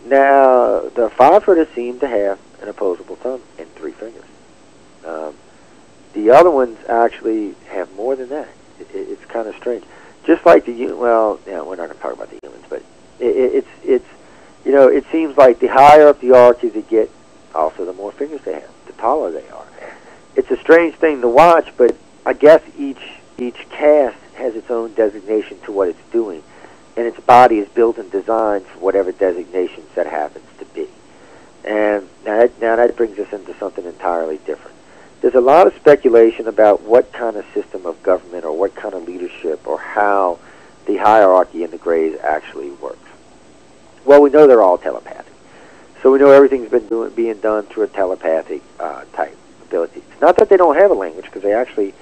Now, the 5-footers seem to have an opposable thumb and 3 fingers. The other ones actually have more than that. It's kind of strange. Just like we're not going to talk about the humans, but it's you know, it seems like the higher up the hierarchy they get, also the more fingers they have, the taller they are. It's a strange thing to watch, but I guess each caste has its own designation to what it's doing, and its body is built and designed for whatever designations that happens to be. And now that brings us into something entirely different. There's a lot of speculation about what kind of system of government or what kind of leadership or how the hierarchy in the grays actually works. Well, we know they're all telepathic. So we know everything's being done through a telepathic type ability. It's not that they don't have a language, because they actually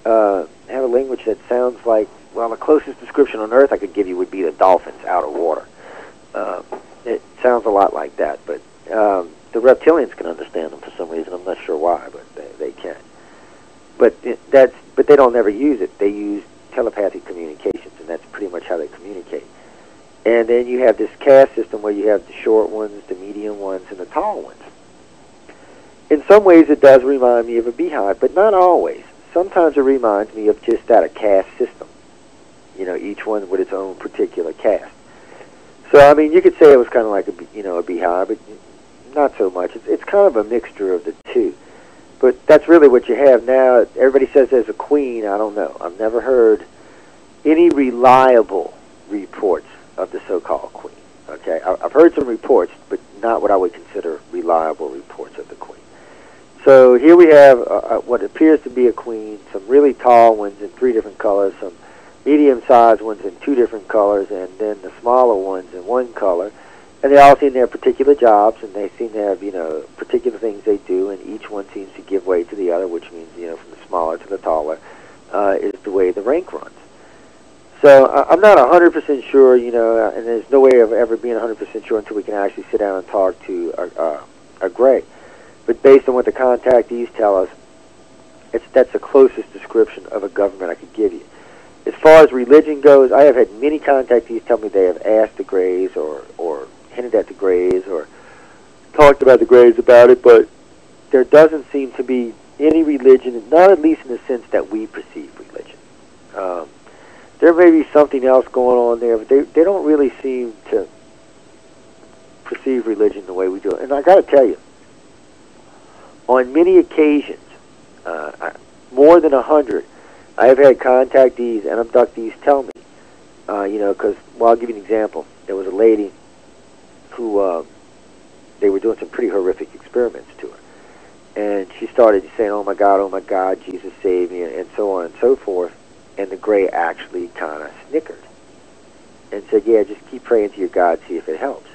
have a language that sounds like, well, the closest description on Earth I could give you would be the dolphins out of water. It sounds a lot like that, but the reptilians can understand them for some reason. I'm not sure why, but they can. But they don't ever use it. They use telepathic communications, and that's pretty much how they communicate. And then you have this caste system where you have the short ones, the medium ones, and the tall ones. In some ways, it does remind me of a beehive, but not always. Sometimes it reminds me of just that, a caste system. You know, each one with its own particular caste. So, I mean, you could say it was kind of like a beehive, but not so much. It's kind of a mixture of the two. But that's really what you have now. Everybody says there's a queen. I don't know. I've never heard any reliable reports of the so-called queen. Okay, I've heard some reports, but not what I would consider reliable reports of the queen. So here we have what appears to be a queen, some really tall ones in 3 different colors, some medium-sized ones in 2 different colors, and then the smaller ones in 1 color. And they all seem to have particular jobs, and they seem to have, you know, particular things they do, and each one seems to give way to the other, which means, you know, from the smaller to the taller is the way the rank runs. So I'm not 100% sure, you know, and there's no way of ever being 100% sure until we can actually sit down and talk to a gray. But based on what the contactees tell us, that's the closest description of a government I could give you. As far as religion goes, I have had many contactees tell me they have asked the grays or hinted at the grays or talked about the grays about it, but there doesn't seem to be any religion, not at least in the sense that we perceive religion. There may be something else going on there, but they don't really seem to perceive religion the way we do it. And I got to tell you, on many occasions, more than 100, I have had contactees and abductees tell me, you know, because, well, I'll give you an example. There was a lady who, they were doing some pretty horrific experiments to her. And she started saying, oh my God, Jesus save me, and so on and so forth. And the gray actually kind of snickered and said, yeah, just keep praying to your God, see if it helps.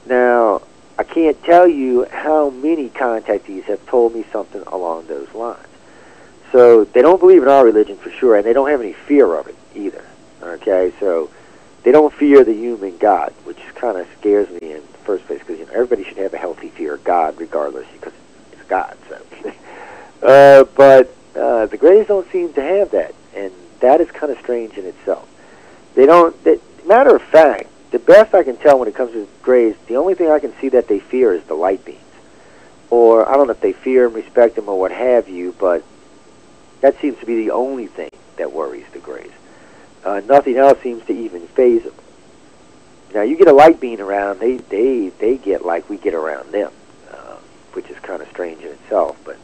Now, I can't tell you how many contactees have told me something along those lines. So they don't believe in our religion for sure, and they don't have any fear of it either. Okay, so they don't fear the human God, which kind of scares me in the first place, because, you know, everybody should have a healthy fear of God regardless, because it's God. So, but the grays don't seem to have that, and that is kind of strange in itself. They don't. Matter of fact, the best I can tell when it comes to grays, the only thing I can see that they fear is the light beams. Or I don't know if they fear and respect them or what have you, but that seems to be the only thing that worries the grays. Nothing else seems to even faze them. Now, you get a light beam around, they get like we get around them, which is kind of strange in itself. But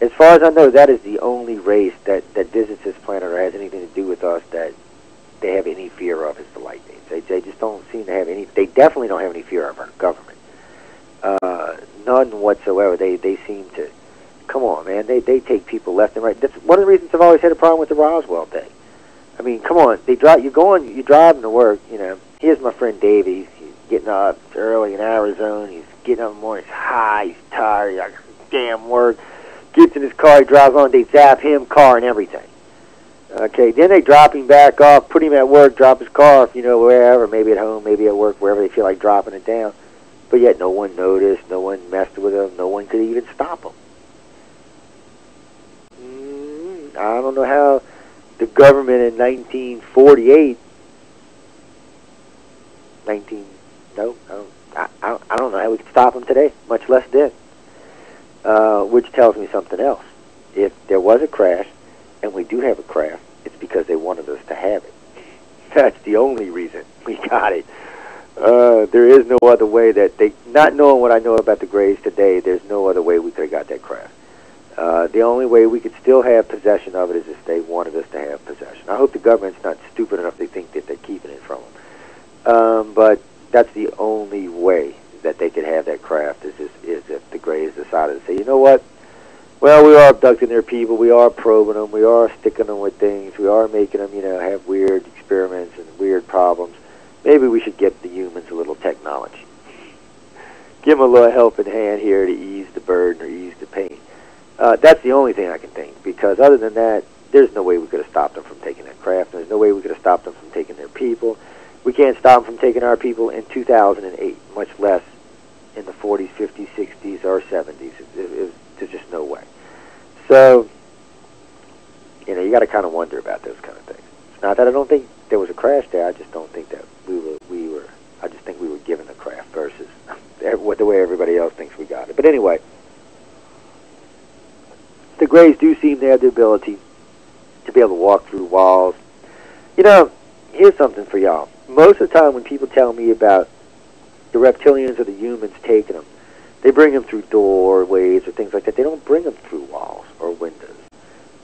as far as I know, that is the only race that visits this planet or has anything to do with us that they have any fear of is the lightning. They just don't seem to have any. They definitely don't have any fear of our government. None whatsoever. They seem to. Come on, man. They take people left and right. That's one of the reasons I've always had a problem with the Roswell thing. I mean, come on. You're driving to work. You know. Here's my friend Davey. He's getting up early in Arizona. He's getting up in the morning. He's high. He's tired. He's like, damn work. Gets in his car. He drives on. They zap him, car, and everything. Okay. Then they drop him back off, put him at work, drop his car off, wherever, maybe at home, maybe at work, wherever they feel like dropping it down. But yet no one noticed. No one messed with him. No one could even stop him. I don't know how the government in 1948, I don't know how we could stop them today, much less then. Which tells me something else. If there was a crash, and we do have a craft, it's because they wanted us to have it. That's the only reason we got it. There is no other way that not knowing what I know about the Greys today, there's no other way we could have got that craft. The only way we could still have possession of it is if they wanted us to have possession. I hope the government's not stupid enough to think that they're keeping it from them. But that's the only way that they could have that craft is if the Greys decided to say, you know what? Well, we are abducting their people. We are probing them. We are sticking them with things. We are making them, have weird experiments and weird problems. Maybe we should give the humans a little technology. Give them a little helping hand here to ease the burden or ease the pain. That's the only thing I can think, because other than that, there's no way we could have stopped them from taking that craft. There's no way we could have stopped them from taking their people. We can't stop them from taking our people in 2008, much less in the 40s, 50s, 60s, or 70s. There's just no way. So, you got to kind of wonder about those kind of things. It's not that I don't think there was a crash there. I just don't think that we were. I just think we were given the craft versus the way everybody else thinks we got it. But anyway, the Greys do seem to have the ability to be able to walk through walls. Here's something for y'all. Most of the time when people tell me about the reptilians or the humans taking them, they bring them through doorways or things like that. They don't bring them through walls or windows.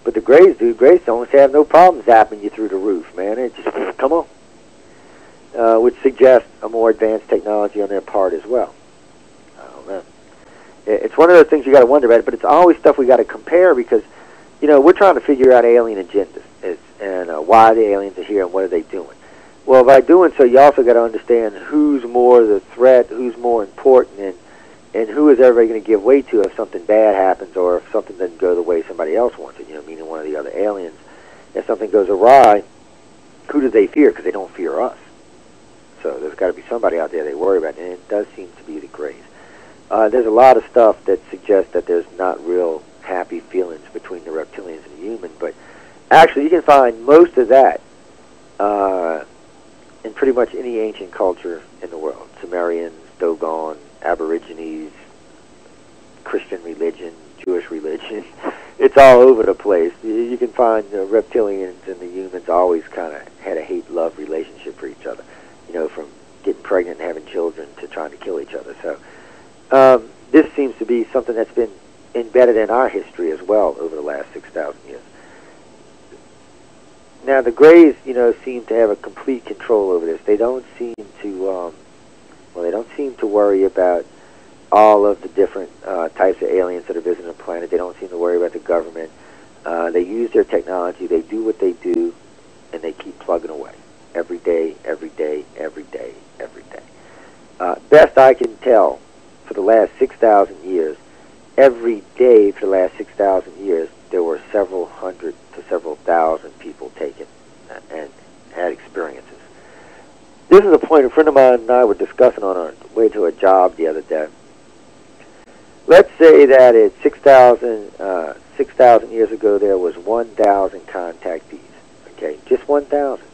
But the Greys do. Greys don't have no problem zapping you through the roof, man. It just, come on. Which suggests a more advanced technology on their part as well. I don't know. It's one of those things you got to wonder about, but it's always stuff we got to compare because, we're trying to figure out alien agendas and why the aliens are here and what are they doing. Well, by doing so, you also got to understand who's more the threat, who's more important, and who is everybody going to give way to if something bad happens or if something doesn't go the way somebody else wants it, meaning one of the other aliens. If something goes awry, who do they fear? Because they don't fear us. So there's got to be somebody out there they worry about, and it does seem to be the Greys. There's a lot of stuff that suggests that there's not real happy feelings between the reptilians and the human, but actually you can find most of that in pretty much any ancient culture in the world. Sumerians, Dogon, Aborigines, Christian religion, Jewish religion. It's all over the place. You can find the reptilians and the humans always kind of had a hate-love relationship for each other, from getting pregnant and having children to trying to kill each other. So this seems to be something that's been embedded in our history as well over the last 6,000 years. Now, the Greys, seem to have a complete control over this. They don't seem to, they don't seem to worry about all of the different types of aliens that are visiting the planet. They don't seem to worry about the government. They use their technology. They do what they do, and they keep plugging away every day, every day, every day, every day. Best I can tell, for the last 6,000 years, every day for the last 6,000 years, there were several hundred to several thousand people taken and had experiences. This is a point a friend of mine and I were discussing on our way to a job the other day. Let's say that at 6,000 years ago there was 1,000 contactees. Okay, just 1,000.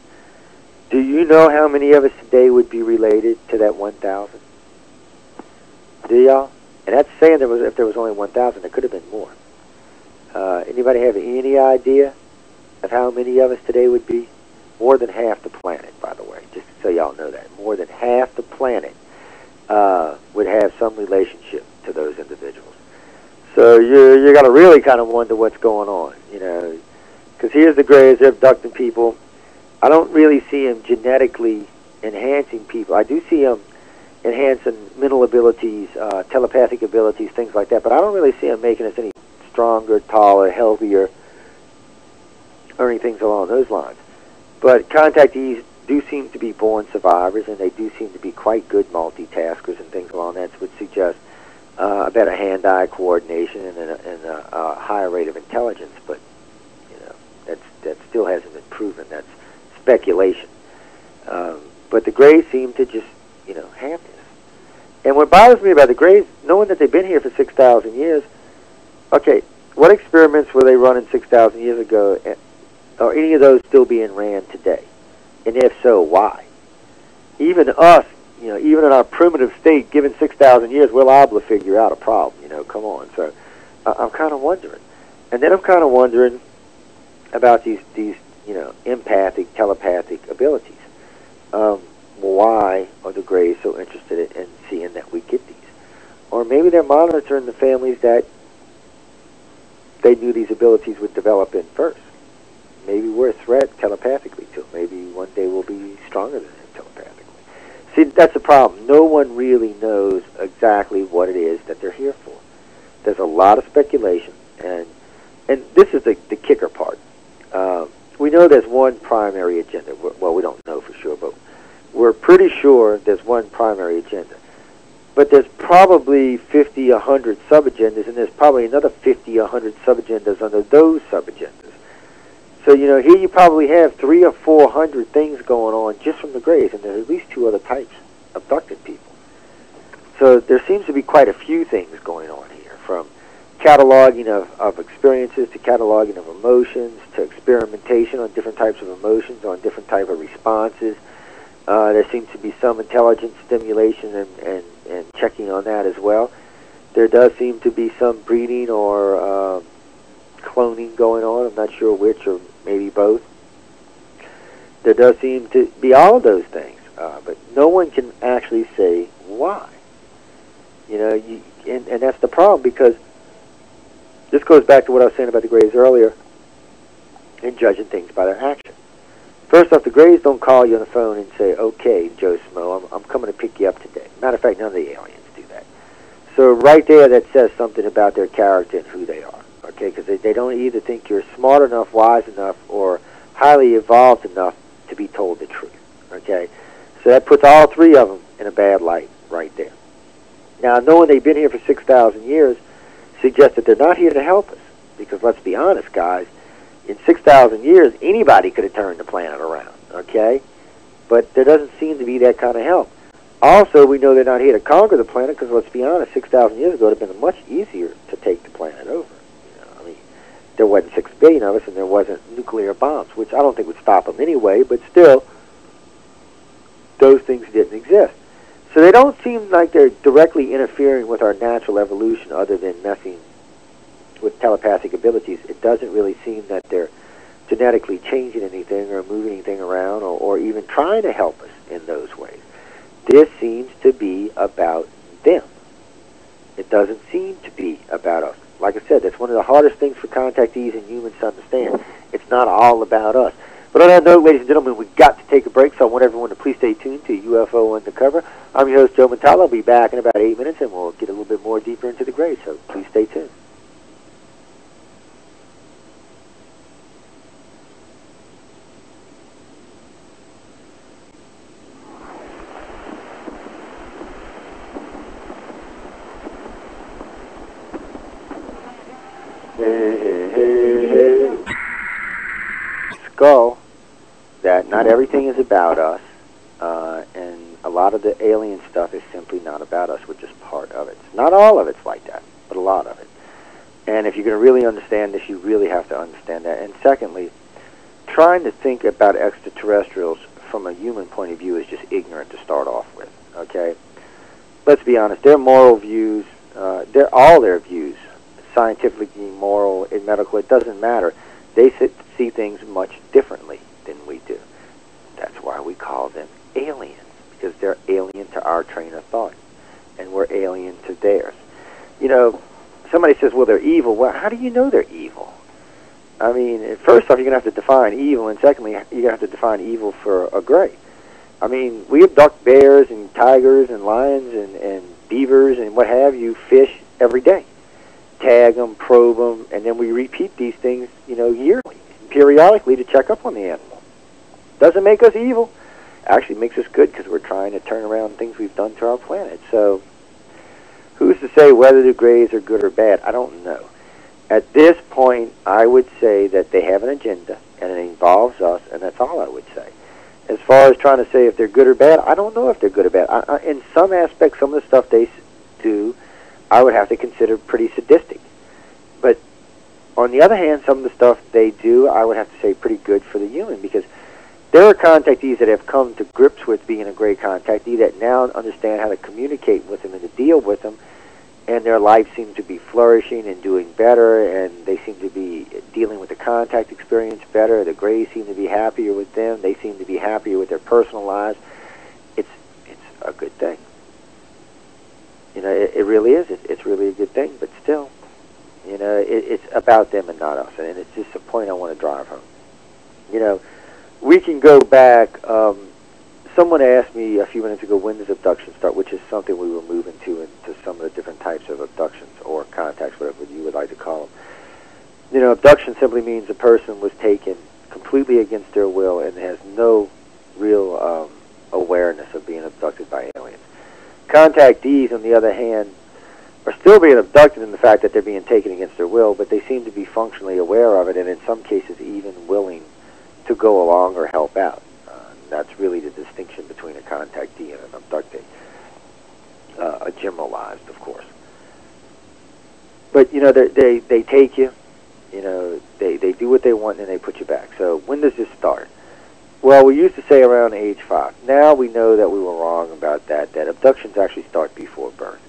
Do you know how many of us today would be related to that 1,000? Do y'all? And that's saying if there was only 1,000, there could have been more. Anybody have any idea of how many of us today would be? More than half the planet, by the way, just so y'all know that. More than half the planet would have some relationship to those individuals. So you got to really kind of wonder what's going on, because here's the Greys, they're abducting people. I don't really see him genetically enhancing people. I do see him enhancing mental abilities, telepathic abilities, things like that, but I don't really see him making us any stronger, taller, healthier, or anything along those lines. But contactees do seem to be born survivors, and they do seem to be quite good multitaskers and things along that would suggest a better hand-eye coordination and a higher rate of intelligence. But you know, that still hasn't been proven. That's speculation. But the Greys seem to just have this. And what bothers me about the Greys, knowing that they've been here for 6,000 years, okay, what experiments were they running 6,000 years ago? Are any of those still being ran today? And if so, why? Even us, even in our primitive state, given 6,000 years, we're liable to figure out a problem. Come on. So I'm kind of wondering. And then I'm kind of wondering about these empathic, telepathic abilities. Why are the Greys so interested in seeing that we get these? Or maybe they're monitoring the families that they knew these abilities would develop in first. Maybe we're a threat telepathically to them. Maybe one day we'll be stronger than them telepathically. See, that's the problem. No one really knows exactly what it is that they're here for. There's a lot of speculation, and this is the kicker part. We know there's one primary agenda. Well, we don't know for sure, but we're pretty sure there's one primary agenda. But there's probably 50, 100 sub-agendas, and there's probably another 50, 100 sub-agendas under those sub-agendas. So, here you probably have 300 or 400 things going on just from the Greys, and there's at least 2 other types abducted people. So there seems to be quite a few things going on here, from cataloging of experiences to cataloging of emotions to experimentation on different types of emotions, on different type of responses. There seems to be some intelligence stimulation and checking on that as well. There does seem to be some breeding or cloning going on. I'm not sure which, or maybe both. There does seem to be all of those things, but no one can actually say why. And that's the problem, because this goes back to what I was saying about the Greys earlier and judging things by their action. First off, the Greys don't call you on the phone and say, okay, Joe Smo, I'm coming to pick you up today. Matter of fact, none of the aliens do that. So right there, that says something about their character and who they are, okay? Because they don't either think you're smart enough, wise enough, or highly evolved enough to be told the truth, okay? So that puts all 3 of them in a bad light right there. Now, knowing they've been here for 6,000 years suggests that they're not here to help us. Because let's be honest, guys, in 6,000 years, anybody could have turned the planet around, okay? But there doesn't seem to be that kind of help. Also, we know they're not here to conquer the planet, because let's be honest, 6,000 years ago it would have been much easier to take the planet over. There wasn't 6 billion of us, and there wasn't nuclear bombs, which I don't think would stop them anyway, but still, those things didn't exist. So they don't seem like they're directly interfering with our natural evolution other than messing with telepathic abilities. It doesn't really seem that they're genetically changing anything or moving anything around or even trying to help us in those ways. This seems to be about them. It doesn't seem to be about us. Like I said, that's one of the hardest things for contactees and humans to understand. It's not all about us. But on that note, ladies and gentlemen, we've got to take a break, so I want everyone to please stay tuned to UFO Undercover. I'm your host, Joe Montaldo. I'll be back in about 8 minutes, and we'll get a little bit more deeper into the Greys, so please stay tuned. Hey. Skull, that not everything is about us, and a lot of the alien stuff is simply not about us. We're just part of it. Not all of it's like that, but a lot of it. And if you're going to really understand this, you really have to understand that. And secondly, trying to think about extraterrestrials from a human point of view is just ignorant to start off with, okay? Let's be honest, their moral views, all their views, scientifically, moral, and medical, it doesn't matter. They see things much differently than we do. That's why we call them aliens, because they're alien to our train of thought, and we're alien to theirs. Somebody says, well, they're evil. Well, how do you know they're evil? I mean, first off, you're going to have to define evil, and secondly, you're going to have to define evil for a gray. I mean, we abduct bears and tigers and lions and beavers and what have you, fish every day. Tag them, probe them, and then we repeat these things, yearly, periodically to check up on the animal. Doesn't make us evil. Actually makes us good because we're trying to turn around things we've done to our planet. So who's to say whether the grays are good or bad? I don't know. At this point, I would say that they have an agenda, and it involves us, and that's all I would say. As far as trying to say if they're good or bad, I don't know if they're good or bad. In some aspects, some of the stuff they do, I would have to consider pretty sadistic. But on the other hand, some of the stuff they do, I would have to say pretty good for the human, because there are contactees that have come to grips with being a gray contactee that now understand how to communicate with them and to deal with them, and their life seems to be flourishing and doing better, and they seem to be dealing with the contact experience better. The grays seem to be happier with them. They seem to be happier with their personal lives. It's a good thing. It really is. It's really a good thing, but still, it's about them and not us, and it's just a point I want to drive home. We can go back. Someone asked me a few minutes ago, when does abduction start, which is something we were moving into some of the different types of abductions or contacts, whatever you would like to call them. Abduction simply means a person was taken completely against their will and has no real awareness of being abducted by aliens. Contactees, on the other hand, are still being abducted in the fact that they're being taken against their will, but they seem to be functionally aware of it, and in some cases even willing to go along or help out. That's really the distinction between a contactee and an abductee. A generalized, of course. But, they take you, they do what they want and they put you back. So when does this start? Well, we used to say around age 5. Now we know that we were wrong about that abductions actually start before birth.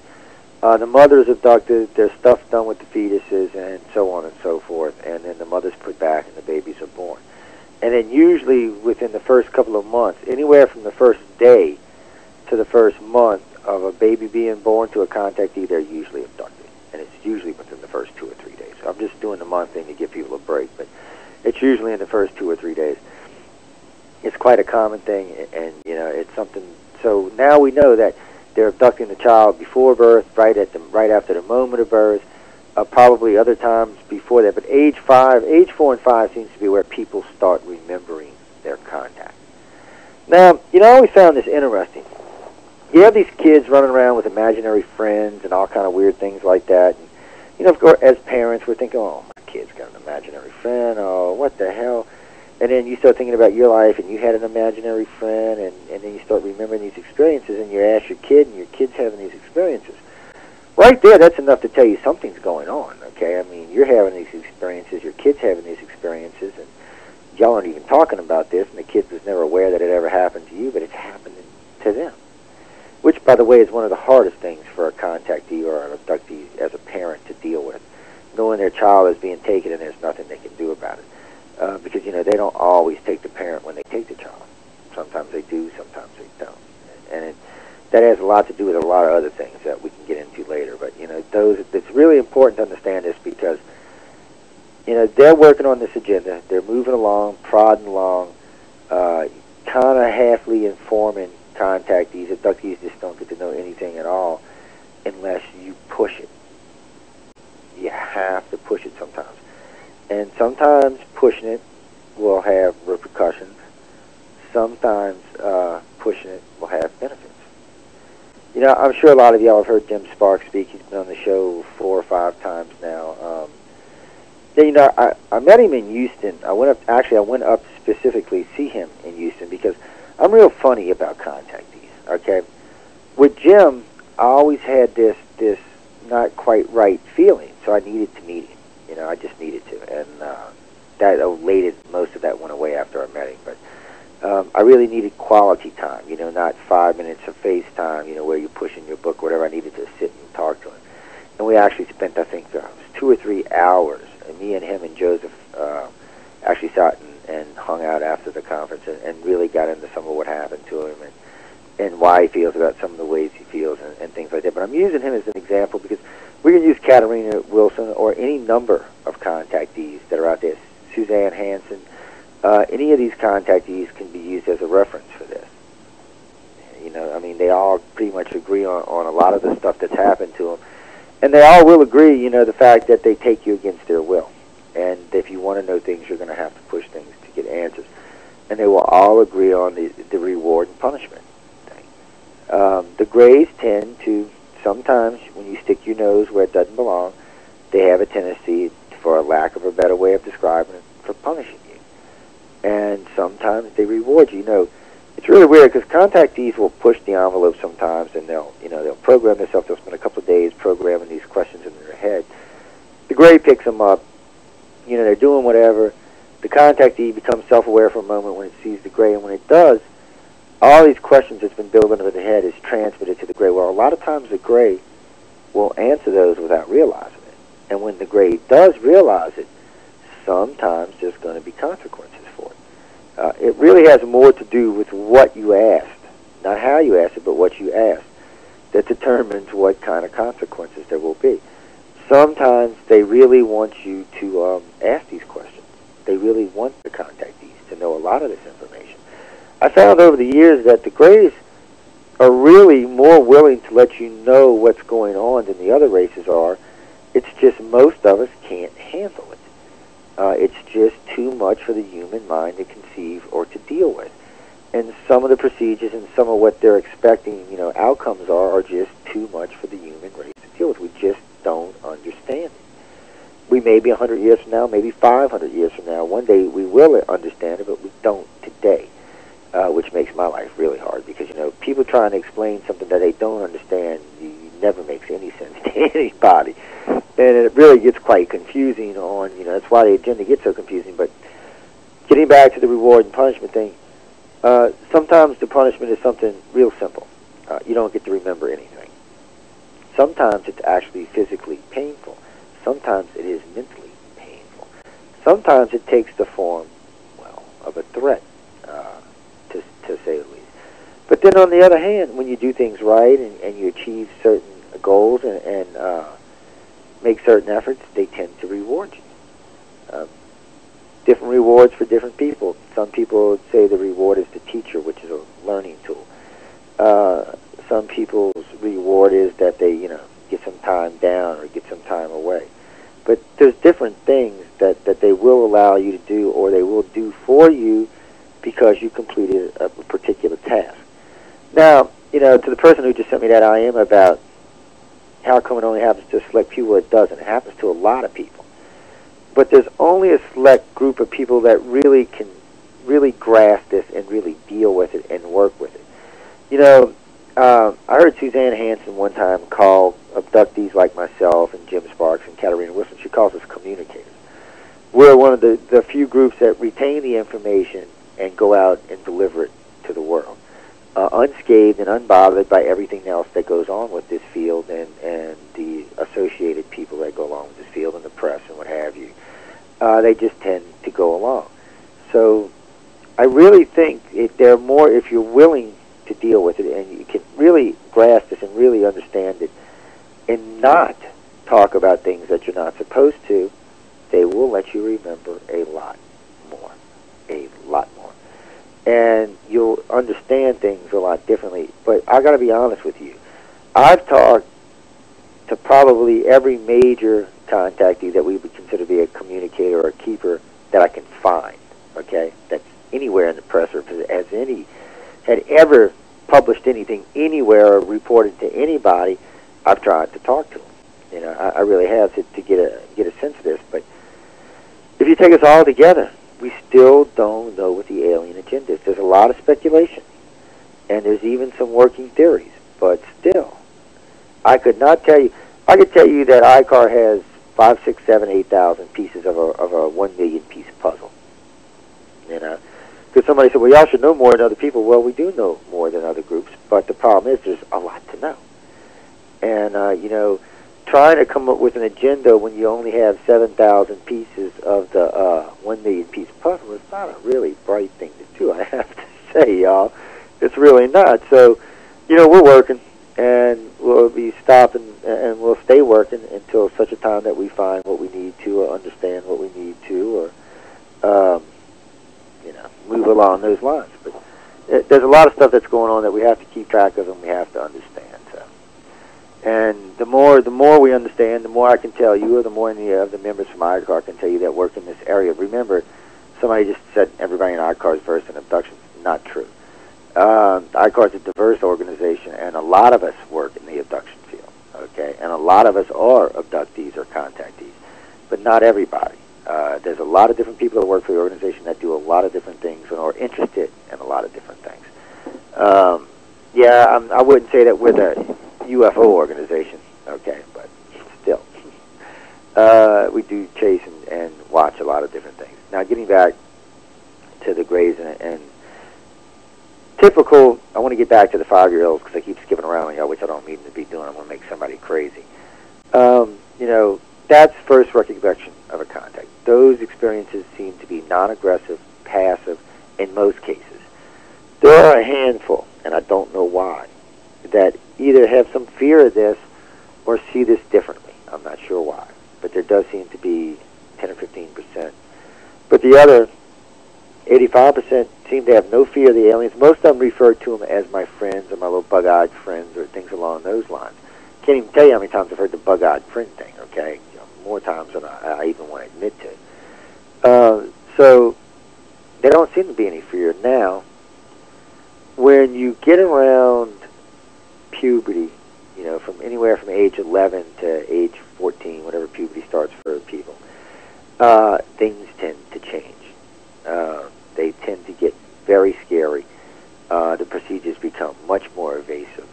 The mother is abducted, there's stuff done with the fetuses and so on and so forth, and then the mother's put back and the babies are born. And then usually within the first couple of months, anywhere from the first day to the first month of a baby being born to a contactee, they're usually abducted. And it's usually within the first 2 or 3 days. So I'm just doing the month thing to give people a break, but it's usually in the first 2 or 3 days. It's quite a common thing, and it's something. So now we know that they're abducting the child before birth, right after the moment of birth. Probably other times before that, but age 4 and 5 seems to be where people start remembering their contact. Now, I always found this interesting. You have these kids running around with imaginary friends and all kind of weird things like that. And, of course, as parents, we're thinking, oh, my kid's got an imaginary friend. Oh, what the hell? And then you start thinking about your life, and you had an imaginary friend, and then you start remembering these experiences, and you ask your kid, and your kid's having these experiences. Right there, that's enough to tell you something's going on, okay? I mean, you're having these experiences, your kid's having these experiences, and y'all aren't even talking about this, and the kid was never aware that it ever happened to you, but it's happening to them. Which, by the way, is one of the hardest things for a contactee or an abductee as a parent to deal with, knowing their child is being taken and there's nothing they can do about it. Because, they don't always take the parent when they take the child. Sometimes they do, sometimes they don't. And that has a lot to do with a lot of other things that we can get into later. But, it's really important to understand this because, they're working on this agenda. They're moving along, prodding along, kind of halfly informing contactees. Abductees just don't get to know anything at all unless you push it. You have to push it sometimes. And sometimes pushing it will have repercussions. Sometimes pushing it will have benefits. I'm sure a lot of y'all have heard Jim Sparks speak. He's been on the show 4 or 5 times now. I met him in Houston. I went up specifically to see him in Houston because I'm real funny about contactees, okay? With Jim, I always had this not quite right feeling, so I needed to meet him. I just needed to, and that elated, most of that went away after I met him, but I really needed quality time, not 5 minutes of FaceTime, where you're pushing your book, whatever. I needed to sit and talk to him. And we actually spent, I think, it was 2 or 3 hours, and me and him and Joseph actually sat and hung out after the conference and really got into some of what happened to him and why he feels about some of the ways he feels and things like that. But I'm using him as an example because we can use Katarina Wilson or any number of contactees that are out there Suzanne Hansen, any of these contactees can be used as a reference for this. You know, I mean, they all pretty much agree on a lot of the stuff that's happened to them. And they all will agree, you know, the fact that they take you against their will. And if you want to know things, you're going to have to push things to get answers. And they will all agree on the reward and punishment thing. The Greys tend to, sometimes when you stick your nose where it doesn't belong, they have a tendency, for a lack of a better way of describing it, for punishing you. And sometimes they reward you. You know, it's really weird because contactees will push the envelope sometimes, and they'll program themselves. They'll spend a couple of days programming these questions in their head. The Grey picks them up. You know, they're doing whatever. The contactee becomes self-aware for a moment when it sees the Grey, and when it does, all these questions that's been built into the head is transmitted to the Grey. Well, a lot of times the Grey will answer those without realizing it. And when the Grey does realize it, sometimes there's going to be consequences for it. It really has more to do with what you asked, not how you asked it, but what you asked, that determines what kind of consequences there will be. Sometimes they really want you to ask these questions. They really want the contactees to know a lot of this information. I found over the years that the Greys are really more willing to let you know what's going on than the other races are. It's just most of us can't handle it. It's just too much for the human mind to conceive or to deal with. And some of the procedures and some of what they're expecting, you know, outcomes are just too much for the human race to deal with. We just don't understand it. We may be 100 years from now, maybe 500 years from now. One day we will understand it, but we don't today, which makes my life really hard because, you know, people trying to explain something that they don't understand never makes any sense to anybody. And it really gets quite confusing on, you know, that's why the agenda gets so confusing. But getting back to the reward and punishment thing, sometimes the punishment is something real simple. You don't get to remember anything. Sometimes it's actually physically painful. Sometimes it is mentally painful. Sometimes it takes the form, well, of a threat, to say the least. But then on the other hand, when you do things right and you achieve certain goals and make certain efforts, they tend to reward you. Different rewards for different people. Some people would say the reward is the teacher, which is a learning tool. Some people's reward is that they, you know, get some time down or get some time away. But there's different things that they will allow you to do or they will do for you because you completed a particular task. Now, you know, to the person who just sent me that IM about how come it only happens to select people, it doesn't. It happens to a lot of people. But there's only a select group of people that really can really grasp this and really deal with it and work with it. You know, I heard Suzanne Hansen one time call abductees like myself and Jim Sparks and Katarina Wilson, she calls us communicators. We're one of the few groups that retain the information and go out and deliver it to the world, unscathed and unbothered by everything else that goes on with this field and the associated people that go along with this field and the press and what have you. They just tend to go along. So I really think they're more, if you're willing to deal with it and you can really grasp this and really understand it and not talk about things that you're not supposed to, they will let you remember a lot more. A lot more. And you'll understand things a lot differently. But I got to be honest with you. I've talked to probably every major contactee that we would consider to be a communicator or a keeper that I can find, okay, that's anywhere in the press or had ever published anything anywhere or reported to anybody. I've tried to talk to them. You know, I really have to get a sense of this. But if you take us all together, we still don't know what the alien agenda is. There's a lot of speculation, and there's even some working theories. But still, I could not tell you. I could tell you that I.C.A.R has 5, 6, 7, 8,000 pieces of a 1 million piece puzzle. You know, because somebody said, "Well, y'all should know more than other people." Well, we do know more than other groups, but the problem is there's a lot to know. And you know, trying to come up with an agenda when you only have 7,000 pieces of the 1 million piece puzzle is not a really bright thing to do. I have to say, y'all, it's really not. So, you know, we're working, and we'll be stopping, and we'll stay working until such a time that we find what we need to, or understand what we need to, or um, move along those lines. But there's a lot of stuff that's going on that we have to keep track of and we have to understand. So. And the more we understand, the more I can tell you, or the more any of the members from I.C.A.R can tell you that work in this area. Remember, somebody just said everybody in I.C.A.R is versed in abduction. Not true. I.C.A.R is a diverse organization, and a lot of us work in the abduction field, okay? And a lot of us are abductees or contactees, but not everybody. There's a lot of different people that work for the organization that do a lot of different things and are interested in a lot of different things. I wouldn't say that we're the UFO organization, okay, but still. We do chase and watch a lot of different things. Now, getting back to the Greys and typical, I want to get back to the 5-year-olds because I keep skipping around on y'all, which I don't mean to be doing. I want to make somebody crazy. That's first recollection of a contact. Those experiences seem to be non-aggressive, passive, in most cases. There are a handful, and I don't know why, that either have some fear of this or see this differently. I'm not sure why, but there does seem to be 10 or 15%. But the other 85% seem to have no fear of the aliens. Most of them refer to them as my friends or my little bug-eyed friends or things along those lines. Can't even tell you how many times I've heard the bug-eyed friend thing, okay? More times than I even want to admit to. So there don't seem to be any fear. Now, when you get around puberty, from anywhere from age 11 to age 14, whatever puberty starts for people, things tend to change. They tend to get very scary. The procedures become much more evasive.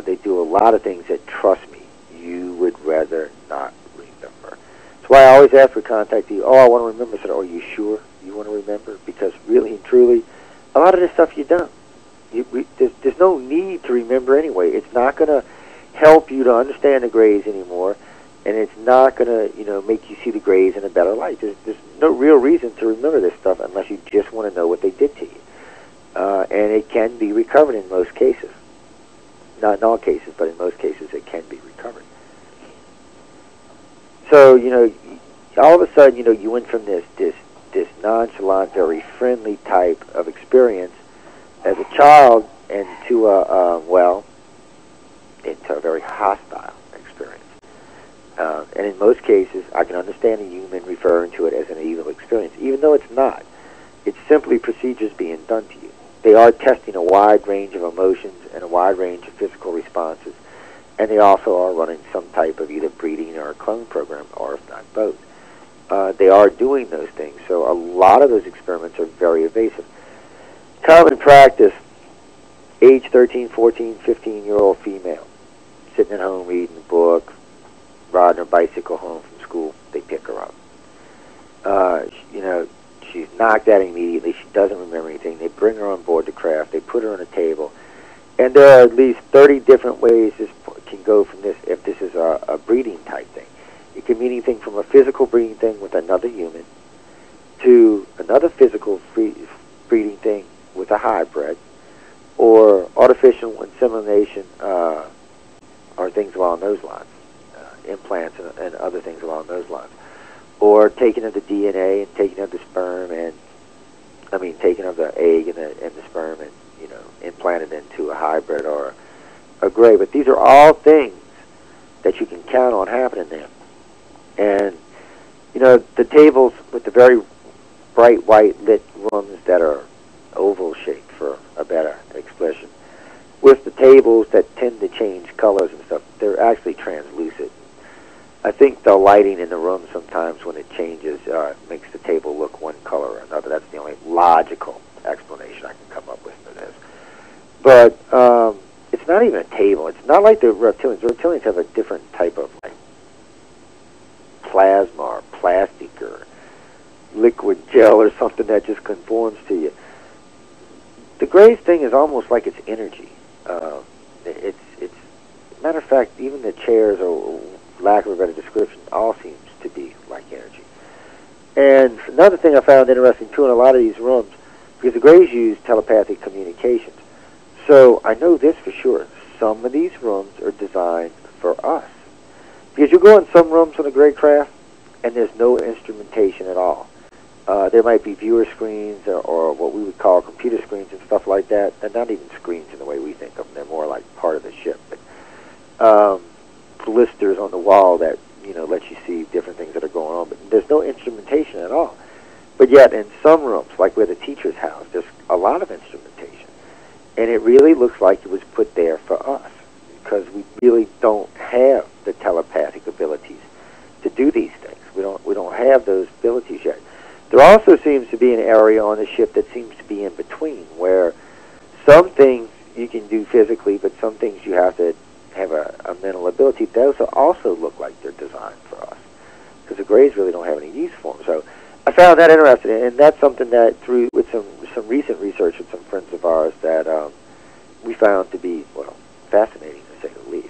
They do a lot of things that, trust me, you would rather not remember. That's why I always ask for contactee, I want to remember. I said, are you sure you want to remember? Because really and truly, a lot of this stuff you don't. There's no need to remember anyway. It's not going to help you to understand the Greys anymore, and it's not going to, make you see the Greys in a better light. There's no real reason to remember this stuff unless you just want to know what they did to you. And it can be recovered in most cases. Not in all cases, but in most cases it can be recovered. So, all of a sudden, you went from this nonchalant, very friendly type of experience as a child into into a very hostile experience. And in most cases, I can understand a human referring to it as an evil experience, even though it's not. It's simply procedures being done to you. They are testing a wide range of emotions and a wide range of physical responses, and they also are running some type of either breeding or a clone program, or if not both. They are doing those things, so a lot of those experiments are very evasive. Common practice, age 13, 14, 15-year-old female, sitting at home reading a book, riding her bicycle home from school, they pick her up. She's knocked out immediately. She doesn't remember anything. They bring her on board the craft. They put her on a table. And there are at least 30 different ways this can go from this, if this is a breeding type thing. It can mean anything from a physical breeding thing with another human to another physical breeding thing with a hybrid, or artificial insemination, or things along those lines, implants and other things along those lines. Or taking of the DNA and taking of the sperm taking of the egg and the sperm and, implanted into a hybrid or a gray. But these are all things that you can count on happening there. And, the tables with the very bright white lit rooms that are oval shaped, for a better expression, with the tables that tend to change colors and stuff, they're actually translucent. I think the lighting in the room sometimes when it changes makes the table look one color or another. That's the only logical explanation I can come up with for this. But it's not even a table. It's not like the reptilians. The reptilians have a different type of plasma or plastic or liquid gel or something that just conforms to you. The Greys thing is almost like it's energy. It's matter of fact, even the chairs, or lack of a better description, all seems to be like energy. And another thing I found interesting too in a lot of these rooms, because the Greys use telepathic communications. So I know this for sure. Some of these rooms are designed for us. Because you go in some rooms on a Grey craft, and there's no instrumentation at all. There might be viewer screens or what we would call computer screens and stuff like that. They're not even screens in the way we think of them. They're more like part of the ship. But, blisters on the wall that lets you see different things that are going on. But there's no instrumentation at all. But yet, in some rooms, like where the teacher's house, there's a lot of instrumentation, and it really looks like it was put there for us because we really don't have the telepathic abilities to do these things. We don't have those abilities yet. There also seems to be an area on the ship that seems to be in between, where some things you can do physically, but some things you have to have a mental ability. Those also look like they're designed for us, because the Greys really don't have any use for them. So I found that interesting, and that's something that through with some recent research with some friends of ours that we found to be, well, fascinating to say the least.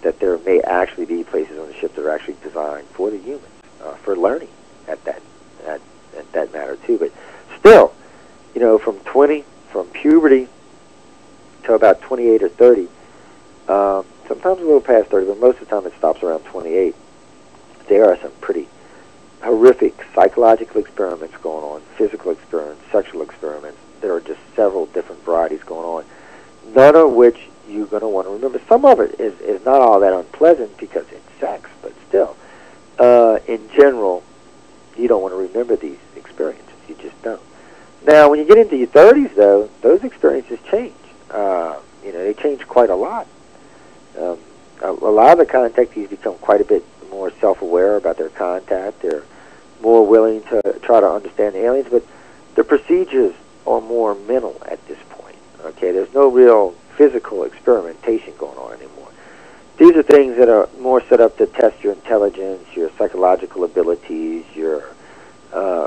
That there may actually be places on the ship that are actually designed for the humans, for learning at that matter too. But still, from puberty to about 28 or 30, sometimes a little past 30, but most of the time it stops around 28. There are some pretty horrific psychological experiments going on, physical experiments, sexual experiments. There are just several different varieties going on, none of which you're going to want to remember. Some of it is not all that unpleasant because it's sex, but still, in general, you don't want to remember these experiences. You just don't. Now, when you get into your 30s, though, those experiences change. They change quite a lot. A lot of the contactees become quite a bit more self-aware about their contact. They're more willing to try to understand the aliens, but the procedures are more mental at this point. Okay, there's no real physical experimentation going on anymore. These are things that are more set up to test your intelligence, your psychological abilities, your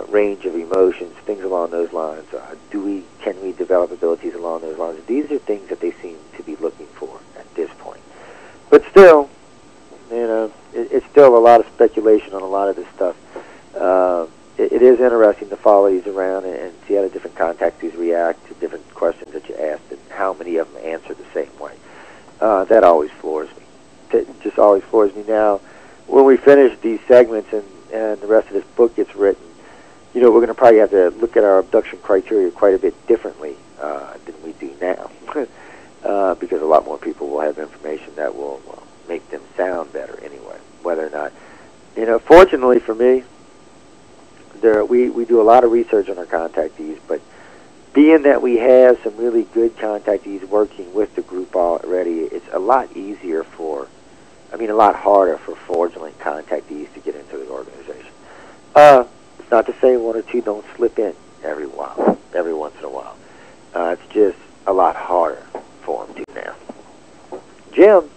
range of emotions, things along those lines. Can we develop abilities along those lines? These are things that they seem to be looking for at this point. But still, it's still a lot of speculation on a lot of this stuff. It is interesting to follow these around and see how the different contactees react to different questions that you ask and how many of them answer the same way. That always floors me. It just always floors me. Now, when we finish these segments and the rest of this book gets written, we're going to probably have to look at our abduction criteria quite a bit differently than we do now, because a lot more people will have information that will make them sound better anyway, whether or not. Fortunately for me, we do a lot of research on our contactees, but being that we have some really good contactees working with the group already, it's a lot easier a lot harder for fraudulent contactees to get into the organization. It's not to say one or two don't slip in every once in a while. It's just a lot harder for them to now. Jim,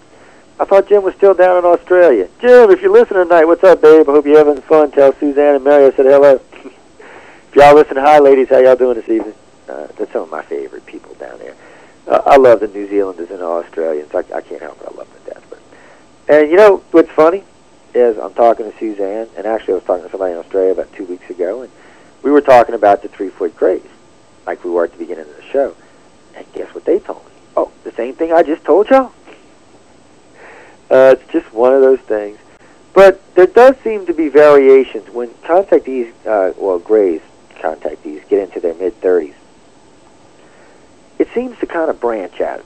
I thought Jim was still down in Australia. Jim, if you're listening tonight, what's up, babe? I hope you're having fun. Tell Suzanne and Mary I said hello. If y'all listen, hi, ladies. How y'all doing this evening? That's some of my favorite people down there. I love the New Zealanders and the Australians. I can't help it. I love them to death. And what's funny is I'm talking to Suzanne, and actually I was talking to somebody in Australia about 2 weeks ago, and we were talking about the 3-foot Greys, like we were at the beginning of the show. And guess what they told me? Oh, the same thing I just told y'all. It's just one of those things. But there does seem to be variations when contactees, Greys contactees, get into their mid-30s. It seems to kind of branch out.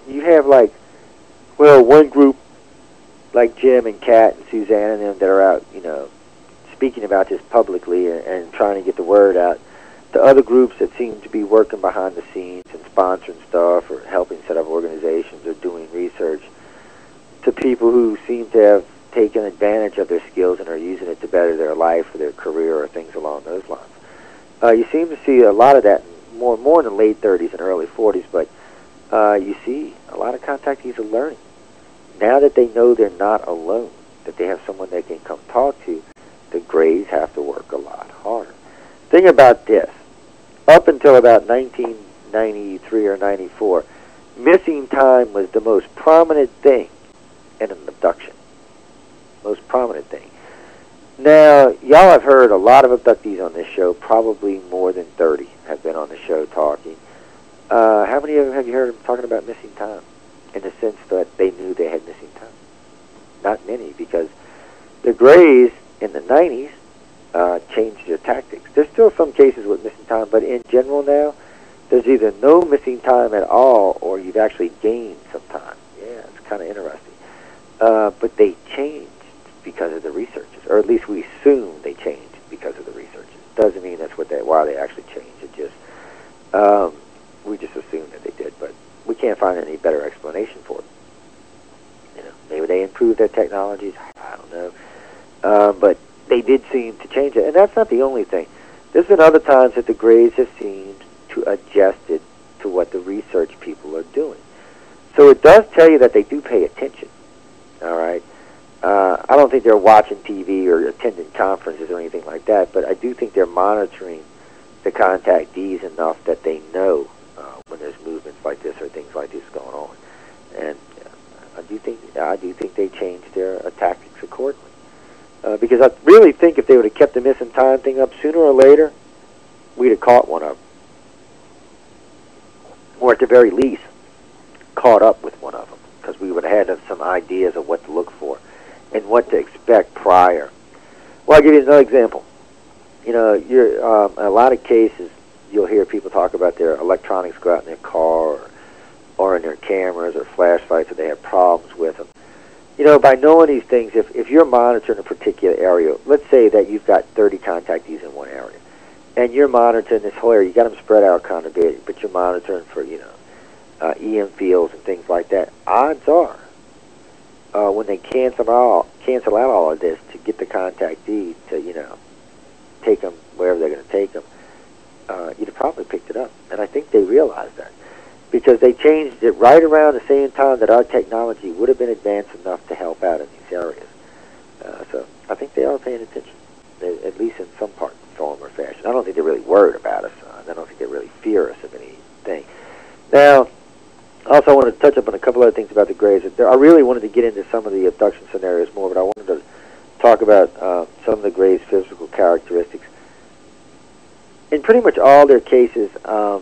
You have one group like Jim and Kat and Suzanne and them that are out, speaking about this publicly and trying to get the word out. The other groups that seem to be working behind the scenes and sponsoring stuff or helping set up organizations or doing research, to people who seem to have taken advantage of their skills and are using it to better their life or their career or things along those lines. You seem to see a lot of that more in the late 30s and early 40s, but you see a lot of contactees are learning. Now that they know they're not alone, that they have someone they can come talk to, the Greys have to work a lot harder. Think about this. Up until about 1993 or 94, missing time was the most prominent thing in an abduction. Most prominent thing. Now, y'all have heard a lot of abductees on this show, probably more than 30 have been on the show talking. How many of them have you heard them talking about missing time? In the sense that they knew they had missing time. Not many, because the Greys in the 90s changed their tactics. There's still some cases with missing time, but in general now, there's either no missing time at all, or you've actually gained some time. Yeah, it's kind of interesting. But they changed because of the researchers, or at least we assume they changed because of the researchers. Doesn't mean that's why they actually changed. It just we just assume that they did, but we can't find any better explanation for it. Maybe they improved their technologies. I don't know, but they did seem to change it, and that's not the only thing. There's been other times that the Greys have seemed to adjust it to what the research people are doing. So it does tell you that they do pay attention. All right. I don't think they're watching TV or attending conferences or anything like that, but I do think they're monitoring the contactees enough that they know when there's movements like this or things like this going on. And I do think they changed their tactics accordingly. Because I really think if they would have kept the missing time thing up, sooner or later, we'd have caught one of them. Or at the very least, caught up with one of them, because we would have had some ideas of what to look for and what to expect prior. Well, I'll give you another example. In a lot of cases, you'll hear people talk about their electronics go out in their car or in their cameras or flashlights, or they have problems with them. By knowing these things, if you're monitoring a particular area, let's say that you've got 30 contactees in one area, and you're monitoring this whole area, you got them spread out kind of big, but you're monitoring for, EM fields and things like that. Odds are, when they cancel out all of this to get the contactee to, take them wherever they're going to take them, you'd have probably picked it up. And I think they realized that, because they changed it right around the same time that our technology would have been advanced enough to help out in these areas. So I think they are paying attention, at least in some part, form, or fashion. I don't think they're really worried about us. I don't think they really fear us of anything. Now, also I wanted to touch up on a couple other things about the Greys. I really wanted to get into some of the abduction scenarios more, but I wanted to talk about some of the Greys' physical characteristics. In pretty much all their cases, I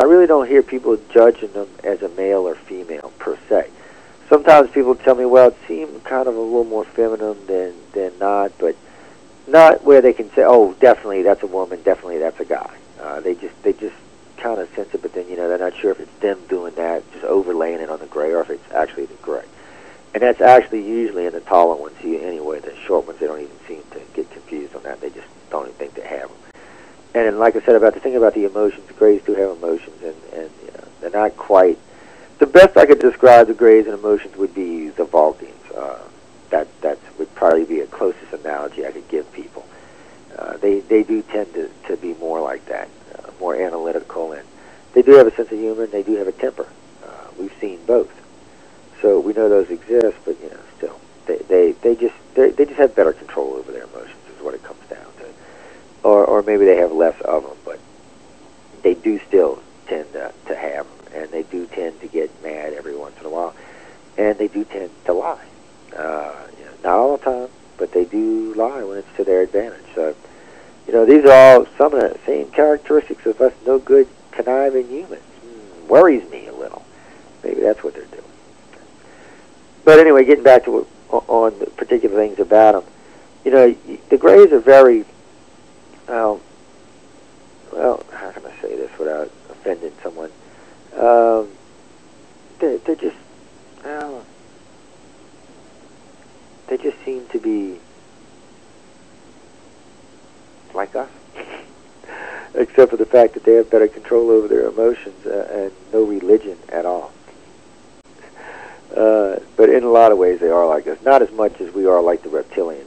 really don't hear people judging them as a male or female, per se. Sometimes people tell me, well, it seemed kind of a little more feminine than not, but not where they can say, oh, definitely that's a woman, definitely that's a guy. They just kind of sense it, but then, they're not sure if it's them doing that, just overlaying it on the Gray, or if it's actually the Gray. And that's actually usually in the taller ones anyway. The short ones, they don't even seem to get confused on that. They just don't even think they have them. And like I said, about the thing about the emotions, the Greys do have emotions, and they're not quite... The best I could describe the Greys and emotions would be the Vulcans. That would probably be a closest analogy I could give people. They do tend to be more like that, more analytical, and they do have a sense of humor, and they do have a temper. We've seen both, so we know those exist. But still, they just have better control over their emotions, is what it comes down to. Or maybe they have less of them, but they do still tend to have them, and they do tend to get mad every once in a while, and they do tend to lie. Not all the time, but they do lie when it's to their advantage. So, these are all some of the same characteristics of us no good, conniving humans. Worries me a little. Maybe that's what they're doing. But anyway, getting back to on the particular things about them, the Greys are very, well, how can I say this without offending someone? They're just, well, they just seem to be like us, except for the fact that they have better control over their emotions and no religion at all. But in a lot of ways, they are like us. Not as much as we are like the reptilians.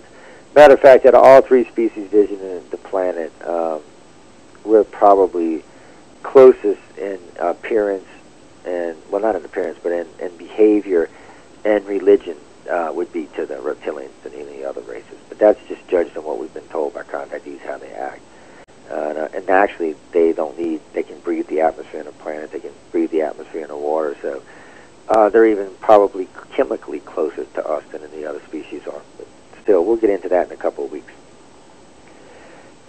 Matter of fact, out of all three species visiting the planet, we're probably closest in appearance and, well, not in appearance, but in behavior and religion would be to the reptilians than any other races. But that's just judged on what we've been told by contactees, how they act. And actually, they can breathe the atmosphere in a planet, they can breathe the atmosphere in the water, so they're even probably chemically closest to us than any other species are. But still, we'll get into that in a couple of weeks.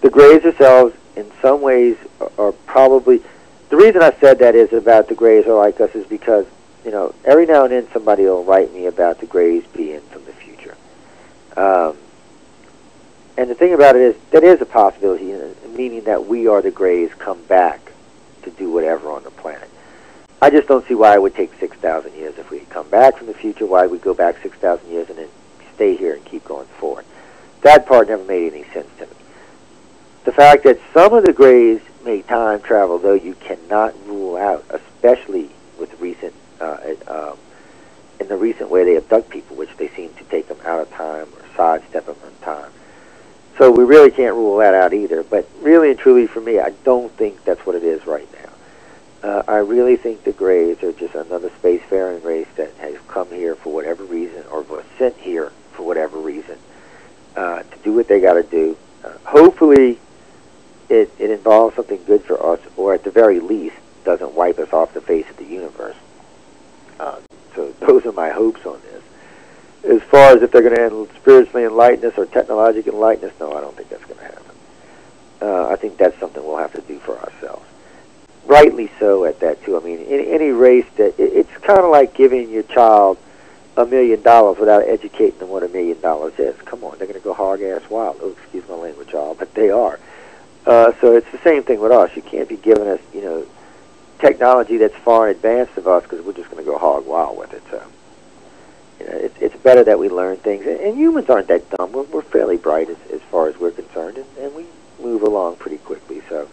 The Greys themselves, in some ways, are probably... The reason I said that is about the Greys are like us is because, every now and then somebody will write me about the Greys being from the future. And the thing about it is, that is a possibility, meaning that we are the Greys come back to do whatever on the planet. I just don't see why it would take 6,000 years if we come back from the future. Why we go back 6,000 years and then stay here and keep going forward. That part never made any sense to me. The fact that some of the Greys may time travel, though, you cannot rule out, especially with recent, in the recent way they abduct people, which they seem to take them out of time or sidestep them in time. So we really can't rule that out either. But really and truly, for me, I don't think that's what it is right now. I really think the Greys are just another spacefaring race that has come here for whatever reason, or was sent here for whatever reason, to do what they got to do. Hopefully, it involves something good for us, or at the very least, doesn't wipe us off the face of the universe. So those are my hopes on this. As far as if they're going to spiritually enlighten us or technologically enlighten us, no, I don't think that's going to happen. I think that's something we'll have to do for ourselves. Rightly so at that, too. I mean, any race that... It's kind of like giving your child $1 million without educating them what $1 million is. Come on, they're going to go hog-ass wild. Oh, excuse my language, y'all, but they are. So it's the same thing with us. You can't be giving us, technology that's far in advance of us, because we're just going to go hog wild with it. So, it's better that we learn things. And humans aren't that dumb. We're fairly bright as far as we're concerned, and we move along pretty quickly. So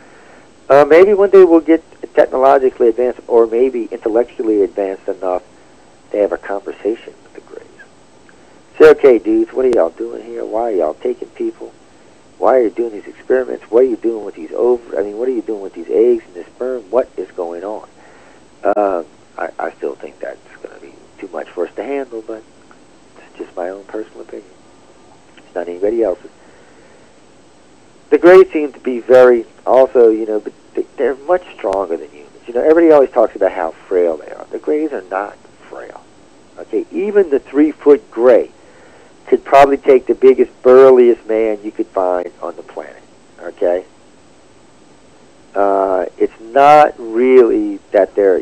maybe one day we'll get technologically advanced, or maybe intellectually advanced enough to have a conversation with the Greys. Say, okay, dudes, what are y'all doing here? Why are y'all taking people? Why are you doing these experiments? What are you doing with these what are you doing with these eggs and this sperm? What is going on? I still think that's going to be too much for us to handle, but it's just my own personal opinion. It's not anybody else's. The Greys seem to be very, also, but they're much stronger than humans. Everybody always talks about how frail they are. The Greys are not frail. Okay, even the 3-foot Grey could probably take the biggest, burliest man you could find on the planet. Okay? It's not really that they're,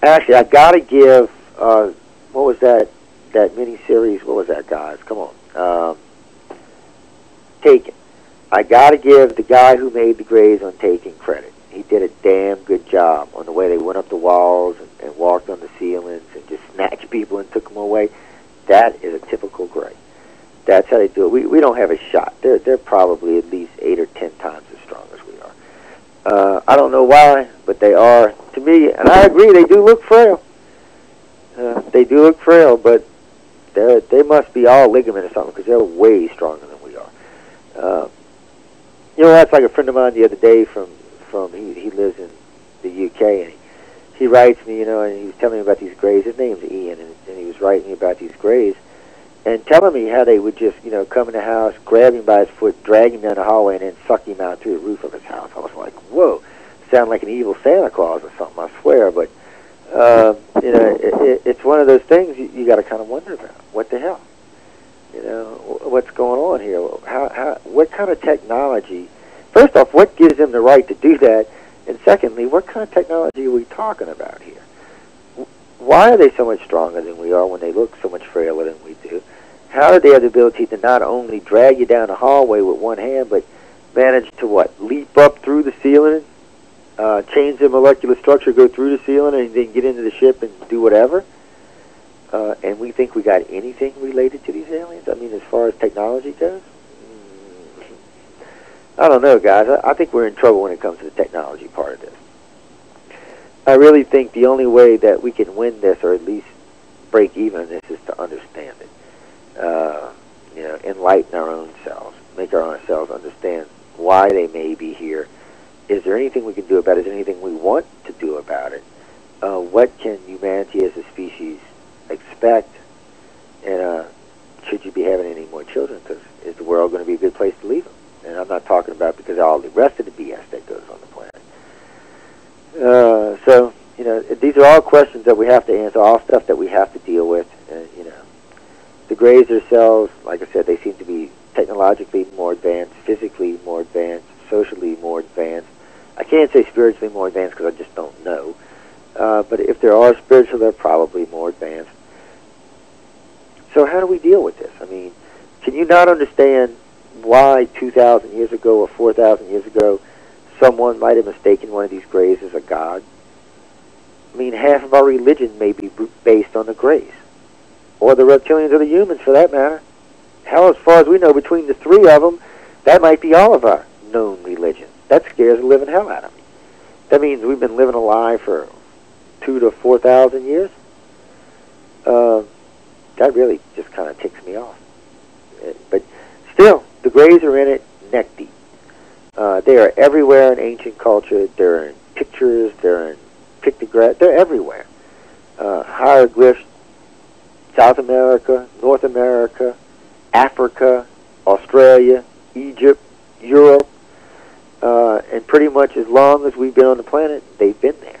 actually, I gotta give, what was that mini-series? What was that, guys? Come on. Taken. I gotta give the guy who made the Greys on Taken credit. He did a damn good job on the way they went up the walls and walked on the ceilings and just snatched people and took them away. That is a typical Grey. That's how they do it. We don't have a shot. They're probably at least 8 or 10 times as strong as we are. I don't know why, but they are, to me, and I agree, they do look frail. They do look frail, but they must be all ligament or something, because they're way stronger than we are. That's like a friend of mine the other day from he lives in the UK, and he writes me, and he was telling me about these Greys. His name's Ian, and he was writing me about these Greys, and telling me how they would just, come in the house, grab him by his foot, drag him down the hallway, and then suck him out through the roof of his house. I was like, whoa, sound like an evil Santa Claus or something, I swear. But it's one of those things you got to kind of wonder about. What the hell? What's going on here? What kind of technology? First off, what gives them the right to do that? And secondly, what kind of technology are we talking about here? Why are they so much stronger than we are when they look so much frailer than we do? How do they have the ability to not only drag you down the hallway with one hand, but manage to, leap up through the ceiling, change their molecular structure, go through the ceiling, and then get into the ship and do whatever? And we think we got anything related to these aliens? I mean, as far as technology goes? I don't know, guys. I think we're in trouble when it comes to the technology part of this. I really think the only way that we can win this, or at least break even on this, is to understand it. Enlighten our own selves. Make our own selves understand why they may be here. Is there anything we can do about it? Is there anything we want to do about it? What can humanity as a species expect? And should you be having any more children? Because is the world going to be a good place to leave them? And I'm not talking about because of all the rest of the BS that goes on the planet. So, these are all questions that we have to answer, all stuff that we have to deal with. The Greys themselves, like I said, they seem to be technologically more advanced, physically more advanced, socially more advanced. I can't say spiritually more advanced because I just don't know. But if there are spiritual, they're probably more advanced. So how do we deal with this? I mean, Can you not understand why 2,000 years ago or 4,000 years ago someone might have mistaken one of these Greys as a god? I mean, half of our religion may be based on the Greys, or the reptilians or the humans for that matter. Hell, as far as we know, between the three of them, that might be all of our known religion. That scares the living hell out of me. That means we've been living a lie for 2,000 to 4,000 years. That really just kind of ticks me off. But still, the Greys are in it neck deep. They are everywhere in ancient culture. They're in pictures. They're in pictographs. They're everywhere. Hieroglyphs, South America, North America, Africa, Australia, Egypt, Europe, and pretty much as long as we've been on the planet, they've been there.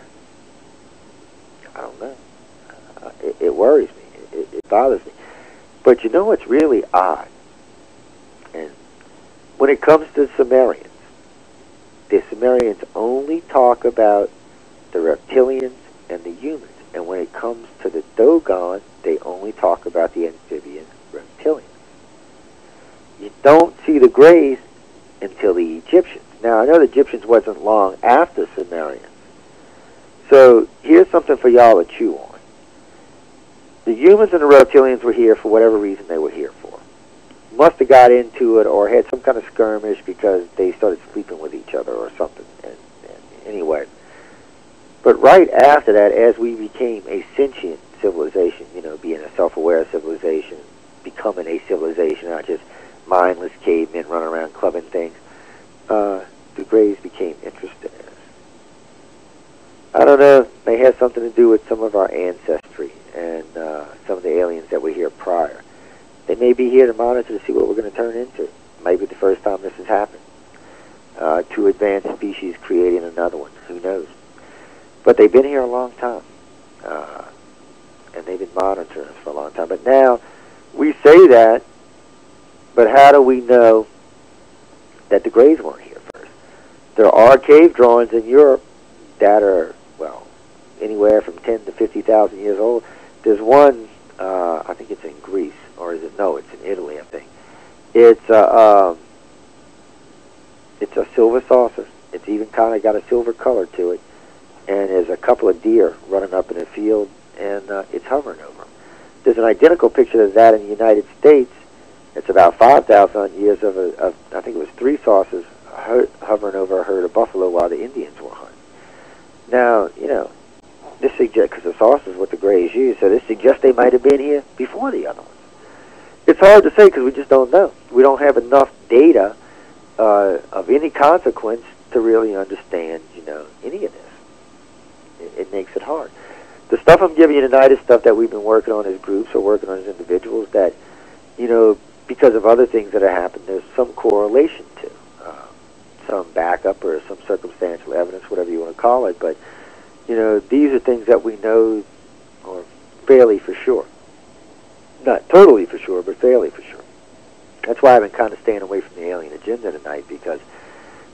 I don't know. It worries me. It bothers me. But you know what's really odd? And when it comes to Sumerians, the Sumerians only talk about the reptilians and the humans. And when it comes to the Dogon, they only talk about the amphibian reptilians. You don't see the Greys until the Egyptians. Now, I know the Egyptians wasn't long after Sumerians. So here's something for y'all to chew on. The humans and the reptilians were here for whatever reason they were here for. Must have got into it or had some kind of skirmish because they started sleeping with each other or something. And anyway. But right after that, as we became a sentient civilization, being a self-aware civilization, becoming a civilization, not just mindless cavemen running around clubbing things, the Greys became interested in us. I don't know, it may have something to do with some of our ancestry and some of the aliens that were here prior. They may be here to monitor to see what we're going to turn into. Maybe the first time this has happened. Two advanced species creating another one. Who knows? But they've been here a long time. And they've been monitoring us for a long time. But now, we say that, but how do we know that the Greys weren't here first? There are cave drawings in Europe that are, well, anywhere from 10 to 50,000 years old. There's one, I think it's in Greece, or is it? No, it's in Italy, I think. It's a silver saucer. It's even kind of got a silver color to it, and there's a couple of deer running up in a field, and it's hovering over them. There's an identical picture of that in the United States. It's about 5,000 years of I think it was 3 saucers hovering over a herd of buffalo while the Indians were hunting. Now, this suggests, because the saucer is what the Greys use, so this suggests they might have been here before the other ones. It's hard to say because we just don't know. We don't have enough data of any consequence to really understand, any of this. It makes it hard. The stuff I'm giving you tonight is stuff that we've been working on as groups or working on as individuals that, because of other things that have happened, there's some correlation to. Some backup or some circumstantial evidence, whatever you want to call it. But, these are things that we know are fairly for sure. Not totally for sure, but fairly for sure. That's why I've been kind of staying away from the alien agenda tonight, because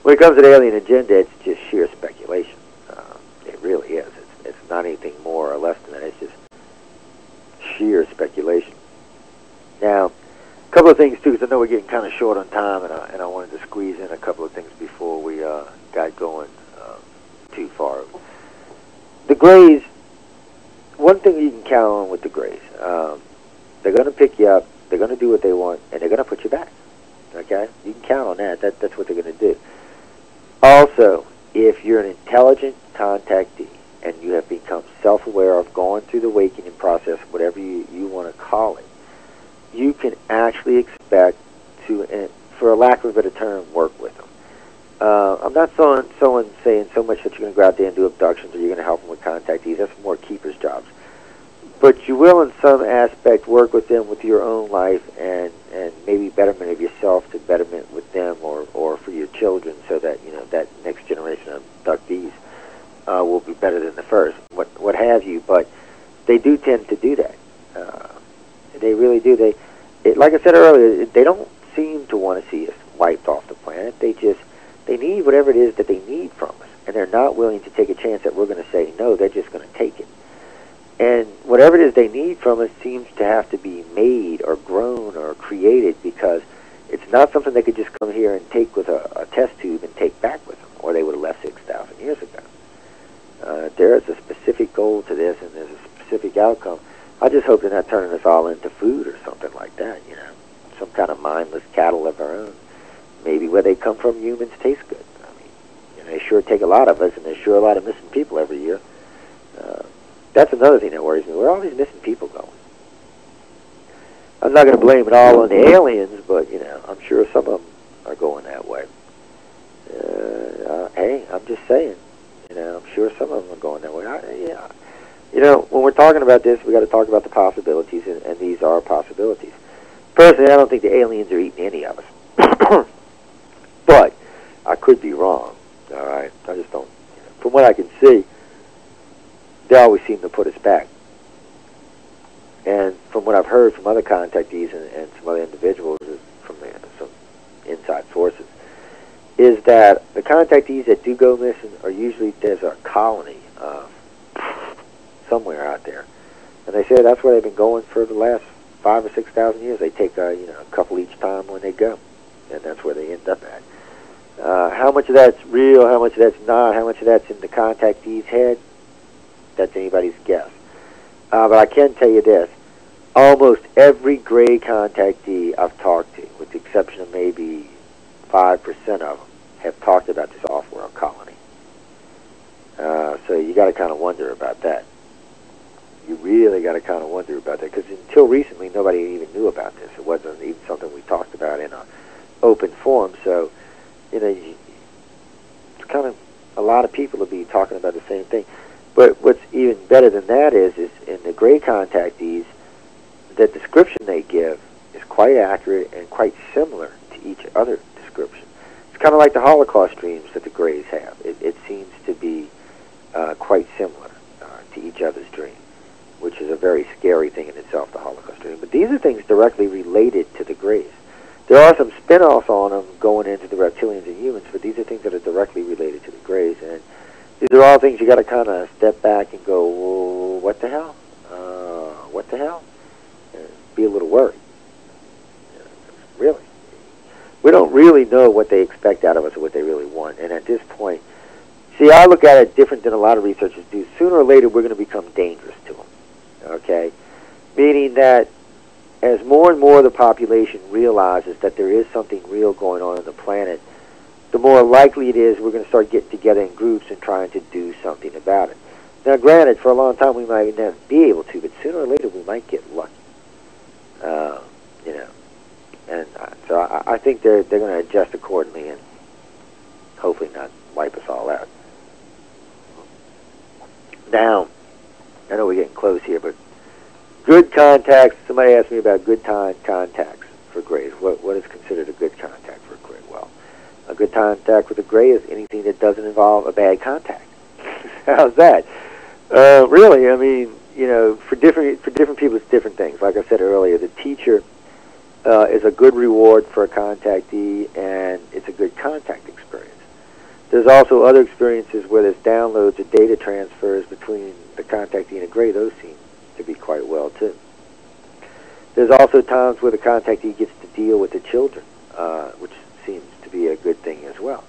when it comes to the alien agenda, it's just sheer speculation. It really is. It's not anything more or less than that. It's just sheer speculation. Now, a couple of things, too, because I know we're getting kind of short on time, and I wanted to squeeze in a couple of things before we got going too far. The Greys, one thing you can count on with the Greys, they're going to pick you up, they're going to do what they want, and they're going to put you back. Okay? You can count on that. That's what they're going to do. Also, if you're an intelligent contactee and you have become self-aware of going through the awakening process, whatever you want to call it, you can actually expect to, for a lack of a better term, work with them. I'm not someone saying so much that you're going to go out there and do abductions or you're going to help them with contactees. That's more keepers' jobs. But you will, in some aspect, work with them with your own life and maybe betterment of yourself to betterment with them or for your children, so that that next generation of abductees will be better than the first. What have you? But they do tend to do that. They really do. Like I said earlier, they don't seem to want to see us wiped off the planet. They need whatever it is that they need from us, and they're not willing to take a chance that we're going to say no. They're just going to take it. And whatever it is they need from us seems to have to be made or grown or created, because it's not something they could just come here and take with a test tube and take back with them, or they would have left 6,000 years ago. There is a specific goal to this, and there's a specific outcome. I just hope they're not turning us all into food or something like that, some kind of mindless cattle of our own. Maybe where they come from, humans taste good. I mean, they sure take a lot of us, and there's sure a lot of missing people every year. That's another thing that worries me. Where are all these missing people going? I'm not going to blame it all on the aliens, but, I'm sure some of them are going that way. Hey, I'm just saying. I'm sure some of them are going that way. When we're talking about this, we got to talk about the possibilities, and these are possibilities. Personally, I don't think the aliens are eating any of us. But I could be wrong, all right? I just don't. From what I can see, they always seem to put us back. And from what I've heard from other contactees and some other individuals from some inside sources, is that the contactees that do go missing are usually, there's a colony somewhere out there. And they say that's where they've been going for the last 5,000 or 6,000 years. They take a couple each time when they go, and that's where they end up at. How much of that's real, how much of that's not, how much of that's in the contactee's head, that's anybody's guess. But I can tell you this. Almost every gray contactee I've talked to, with the exception of maybe 5% of them, have talked about this off-world colony. So you got to kind of wonder about that. You really got to kind of wonder about that, because until recently, nobody even knew about this. It wasn't even something we talked about in an open forum. So, it's kind of a lot of people to be talking about the same thing. But what's even better than that is in the gray contactees, the description they give is quite accurate and quite similar to each other description. It's kind of like the Holocaust dreams that the grays have. It seems to be quite similar to each other's dream, which is a very scary thing in itself, the Holocaust dream. But these are things directly related to the grays. There are some spin-offs on them going into the reptilians and humans, but these are things that are directly related to the grays. And these are all things you got to kind of step back and go, whoa, what the hell? What the hell? And be a little worried. Really. We don't really know what they expect out of us or what they really want. And at this point, see, I look at it different than a lot of researchers do. Sooner or later, we're going to become dangerous to them. Okay? Meaning that as more and more of the population realizes that there is something real going on the planet, the more likely it is we're going to start getting together in groups and trying to do something about it. Now, granted, for a long time we might not be able to, but sooner or later we might get lucky. And so I think they're going to adjust accordingly and hopefully not wipe us all out. Now, I know we're getting close here, but good contacts. Somebody asked me about good contacts for grays. What is considered a good contact for a gray? Well, a good contact with a gray is anything that doesn't involve a bad contact. How's that? Really, I mean, for different people, it's different things. Like I said earlier, the teacher is a good reward for a contactee, and it's a good contact experience. There's also other experiences where there's downloads or data transfers between the contactee and a gray. Those seem to be quite well, too. There's also times where the contactee gets to deal with the children, which seems to be a good thing as well.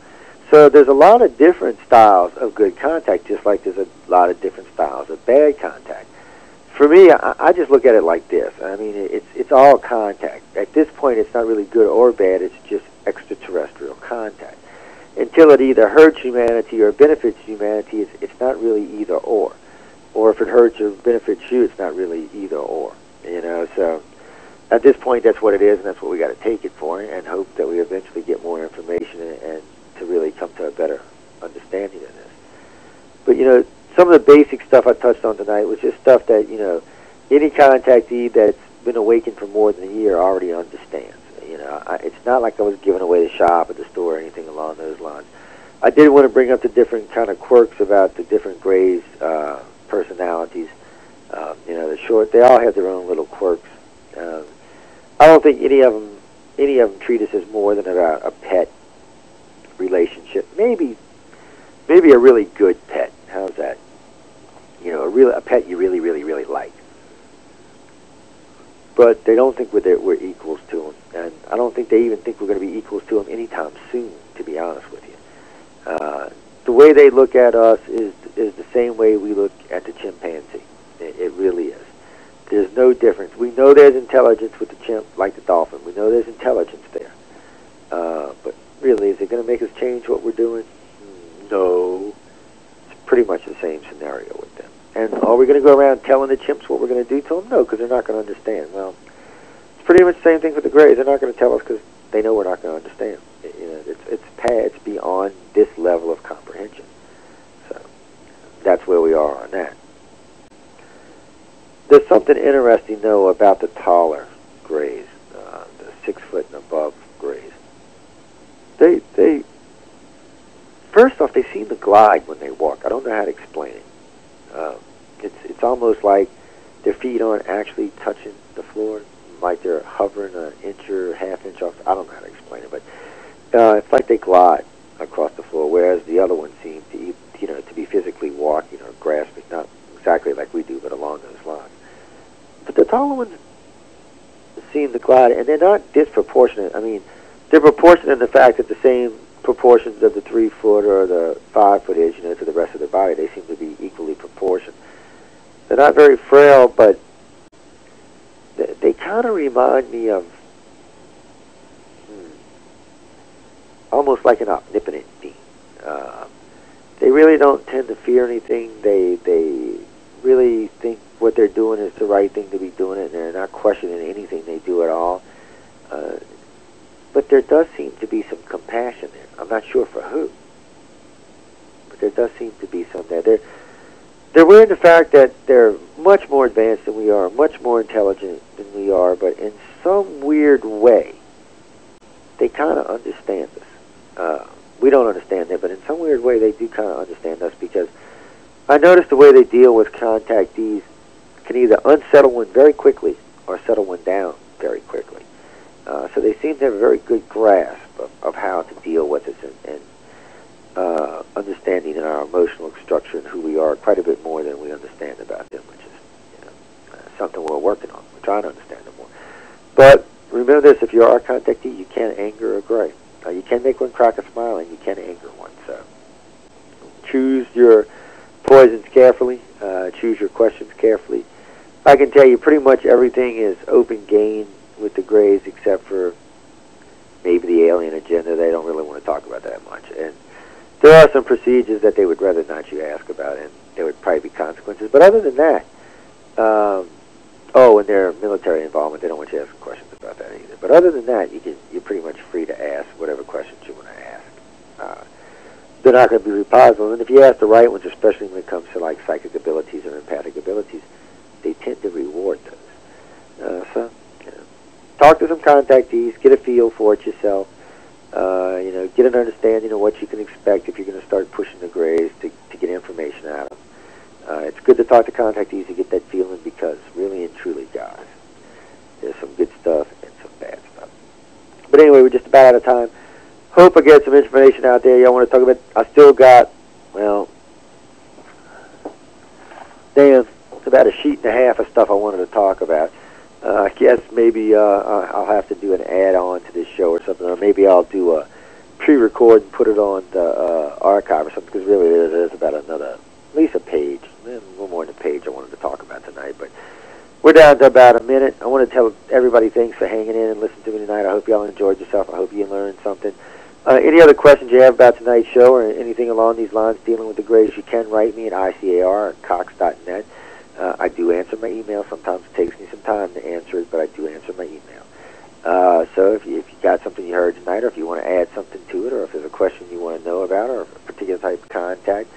So there's a lot of different styles of good contact, just like there's a lot of different styles of bad contact. For me, I just look at it like this. I mean, it's all contact. At this point, it's not really good or bad. It's just extraterrestrial contact. Until it either hurts humanity or benefits humanity, it's not really either or. Or if it hurts or benefits you, it's not really either or. So at this point, that's what it is, and that's what we got to take it for, and hope that we eventually get more information and to really come to a better understanding of this. But, some of the basic stuff I touched on tonight was just stuff that, any contactee that's been awakened for more than a year already understands. It's not like I was giving away the shop at the store or anything along those lines. I did want to bring up the different kind of quirks about the different grays' personalities. They all have their own little quirks. I don't think any of them treat us as more than about a pet relationship. Maybe a really good pet. How's that? A a pet you really, really, really like. But they don't think we're equals to them, and I don't think they even think we're going to be equals to them anytime soon, to be honest with you. The way they look at us is the same way we look at the chimpanzee. It really is. There's no difference. We know there's intelligence with the chimp, like the dolphin. We know there's intelligence there. But really, is it going to make us change what we're doing? No. It's pretty much the same scenario with them. And are we going to go around telling the chimps what we're going to do to them? No, because they're not going to understand. Well, it's pretty much the same thing with the greys. They're not going to tell us because they know we're not going to understand. It's beyond this level of comprehension. So that's where we are on that. There's something interesting, though, about the taller grays, the 6 foot and above grays. They first off, they seem to glide when they walk. I don't know how to explain it. It's almost like their feet aren't actually touching the floor, like they're hovering an inch or half inch off. I don't know how to explain it, but it's like they glide across the floor, whereas the other ones seem to, to be physically walking or grasping, not exactly like we do, but along those lines. But the taller ones seem to glide, and they're not disproportionate. I mean, they're proportionate in the fact that the same proportions of the 3 foot or the 5 foot is, to the rest of their body. They seem to be equally proportioned. They're not very frail, but they kind of remind me of almost like an omnipotent being. They really don't tend to fear anything. They really think what they're doing is the right thing to be doing it, and they're not questioning anything they do at all. But there does seem to be some compassion there. I'm not sure for who, but there does seem to be some there. They're aware of the fact that they're much more advanced than we are, much more intelligent than we are, but in some weird way, they kind of understand us. We don't understand them, but in some weird way, they do kind of understand us, because I noticed the way they deal with contactees can either unsettle one very quickly or settle one down very quickly. So they seem to have a very good grasp of how to deal with us and understanding in our emotional structure and who we are quite a bit more than we understand about them, which is something we're working on. We're trying to understand them more. But remember this, if you are a contactee, you can't anger a gray. You can make one crack a smile, and you can anger one. So choose your poisons carefully. Choose your questions carefully. I can tell you pretty much everything is open game with the grays, except for maybe the alien agenda. They don't really want to talk about that much. And there are some procedures that they would rather not you ask about, and there would probably be consequences. But other than that, and their military involvement, they don't want you asking questions about that either. But other than that, you're pretty much free to ask whatever questions you want to ask. They're not going to be reprisal. And if you ask the right ones, especially when it comes to like psychic abilities or empathic abilities, they tend to reward those. Talk to some contactees, get a feel for it yourself. Get an understanding of what you can expect if you're going to start pushing the grays to get information out of them. It's good to talk to contactees to get that feeling, because really and truly, guys, there's some good stuff and some bad stuff. But anyway, we're just about out of time. Hope I get some information out there y'all want to talk about. I still got, about a sheet and a half of stuff I wanted to talk about. I guess maybe I'll have to do an add-on to this show or something, or maybe I'll do a pre-record and put it on the archive or something, because really there's about at least a page, a little more than a page I wanted to talk about tonight. But we're down to about a minute. I want to tell everybody thanks for hanging in and listening to me tonight. I hope y'all enjoyed yourself. I hope you learned something. Any other questions you have about tonight's show or anything along these lines dealing with the grays, you can write me at I.C.A.R. at Cox.net. I do answer my email. Sometimes it takes me some time to answer it, but I do answer my email. So if you got something you heard tonight, or if you want to add something to it, or if there's a question you want to know about, or a particular type of contact,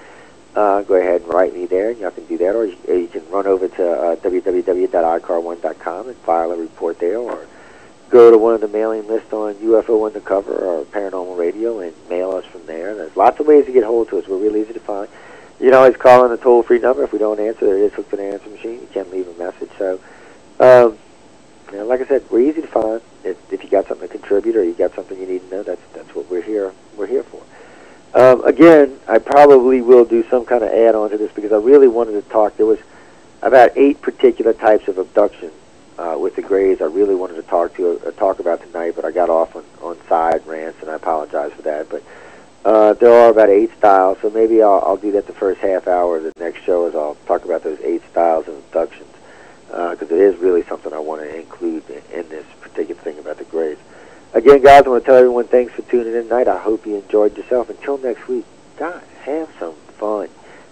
go ahead and write me there, and y'all can do that. Or you can run over to www.I.C.A.R1.com and file a report there, or go to one of the mailing lists on UFO Undercover or Paranormal Radio and mail us from there. There's lots of ways to get hold to us. We're really easy to find. You can always call in a toll-free number. If we don't answer, there is hooked to an answer machine. You can leave a message. So, like I said, we're easy to find. If you got something to contribute or you got something you need to know, that's what we're here for. Again, I probably will do some kind of add-on to this because I really wanted to talk. There was about 8 particular types of abduction with the Greys I really wanted to talk about tonight, but I got off on side rants, and I apologize for that. But there are about 8 styles, so maybe I'll do that the first half hour of the next show is I'll talk about those 8 styles of abductions because it is really something I want to include in this particular thing about the Greys. Again, guys, I want to tell everyone thanks for tuning in tonight. I hope you enjoyed yourself. Until next week, God, have some fun.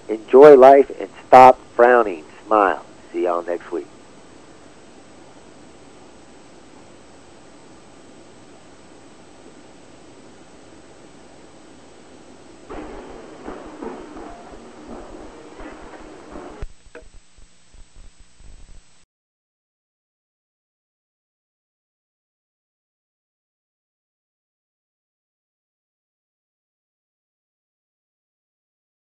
Enjoy life and stop frowning. Smile. See y'all next week.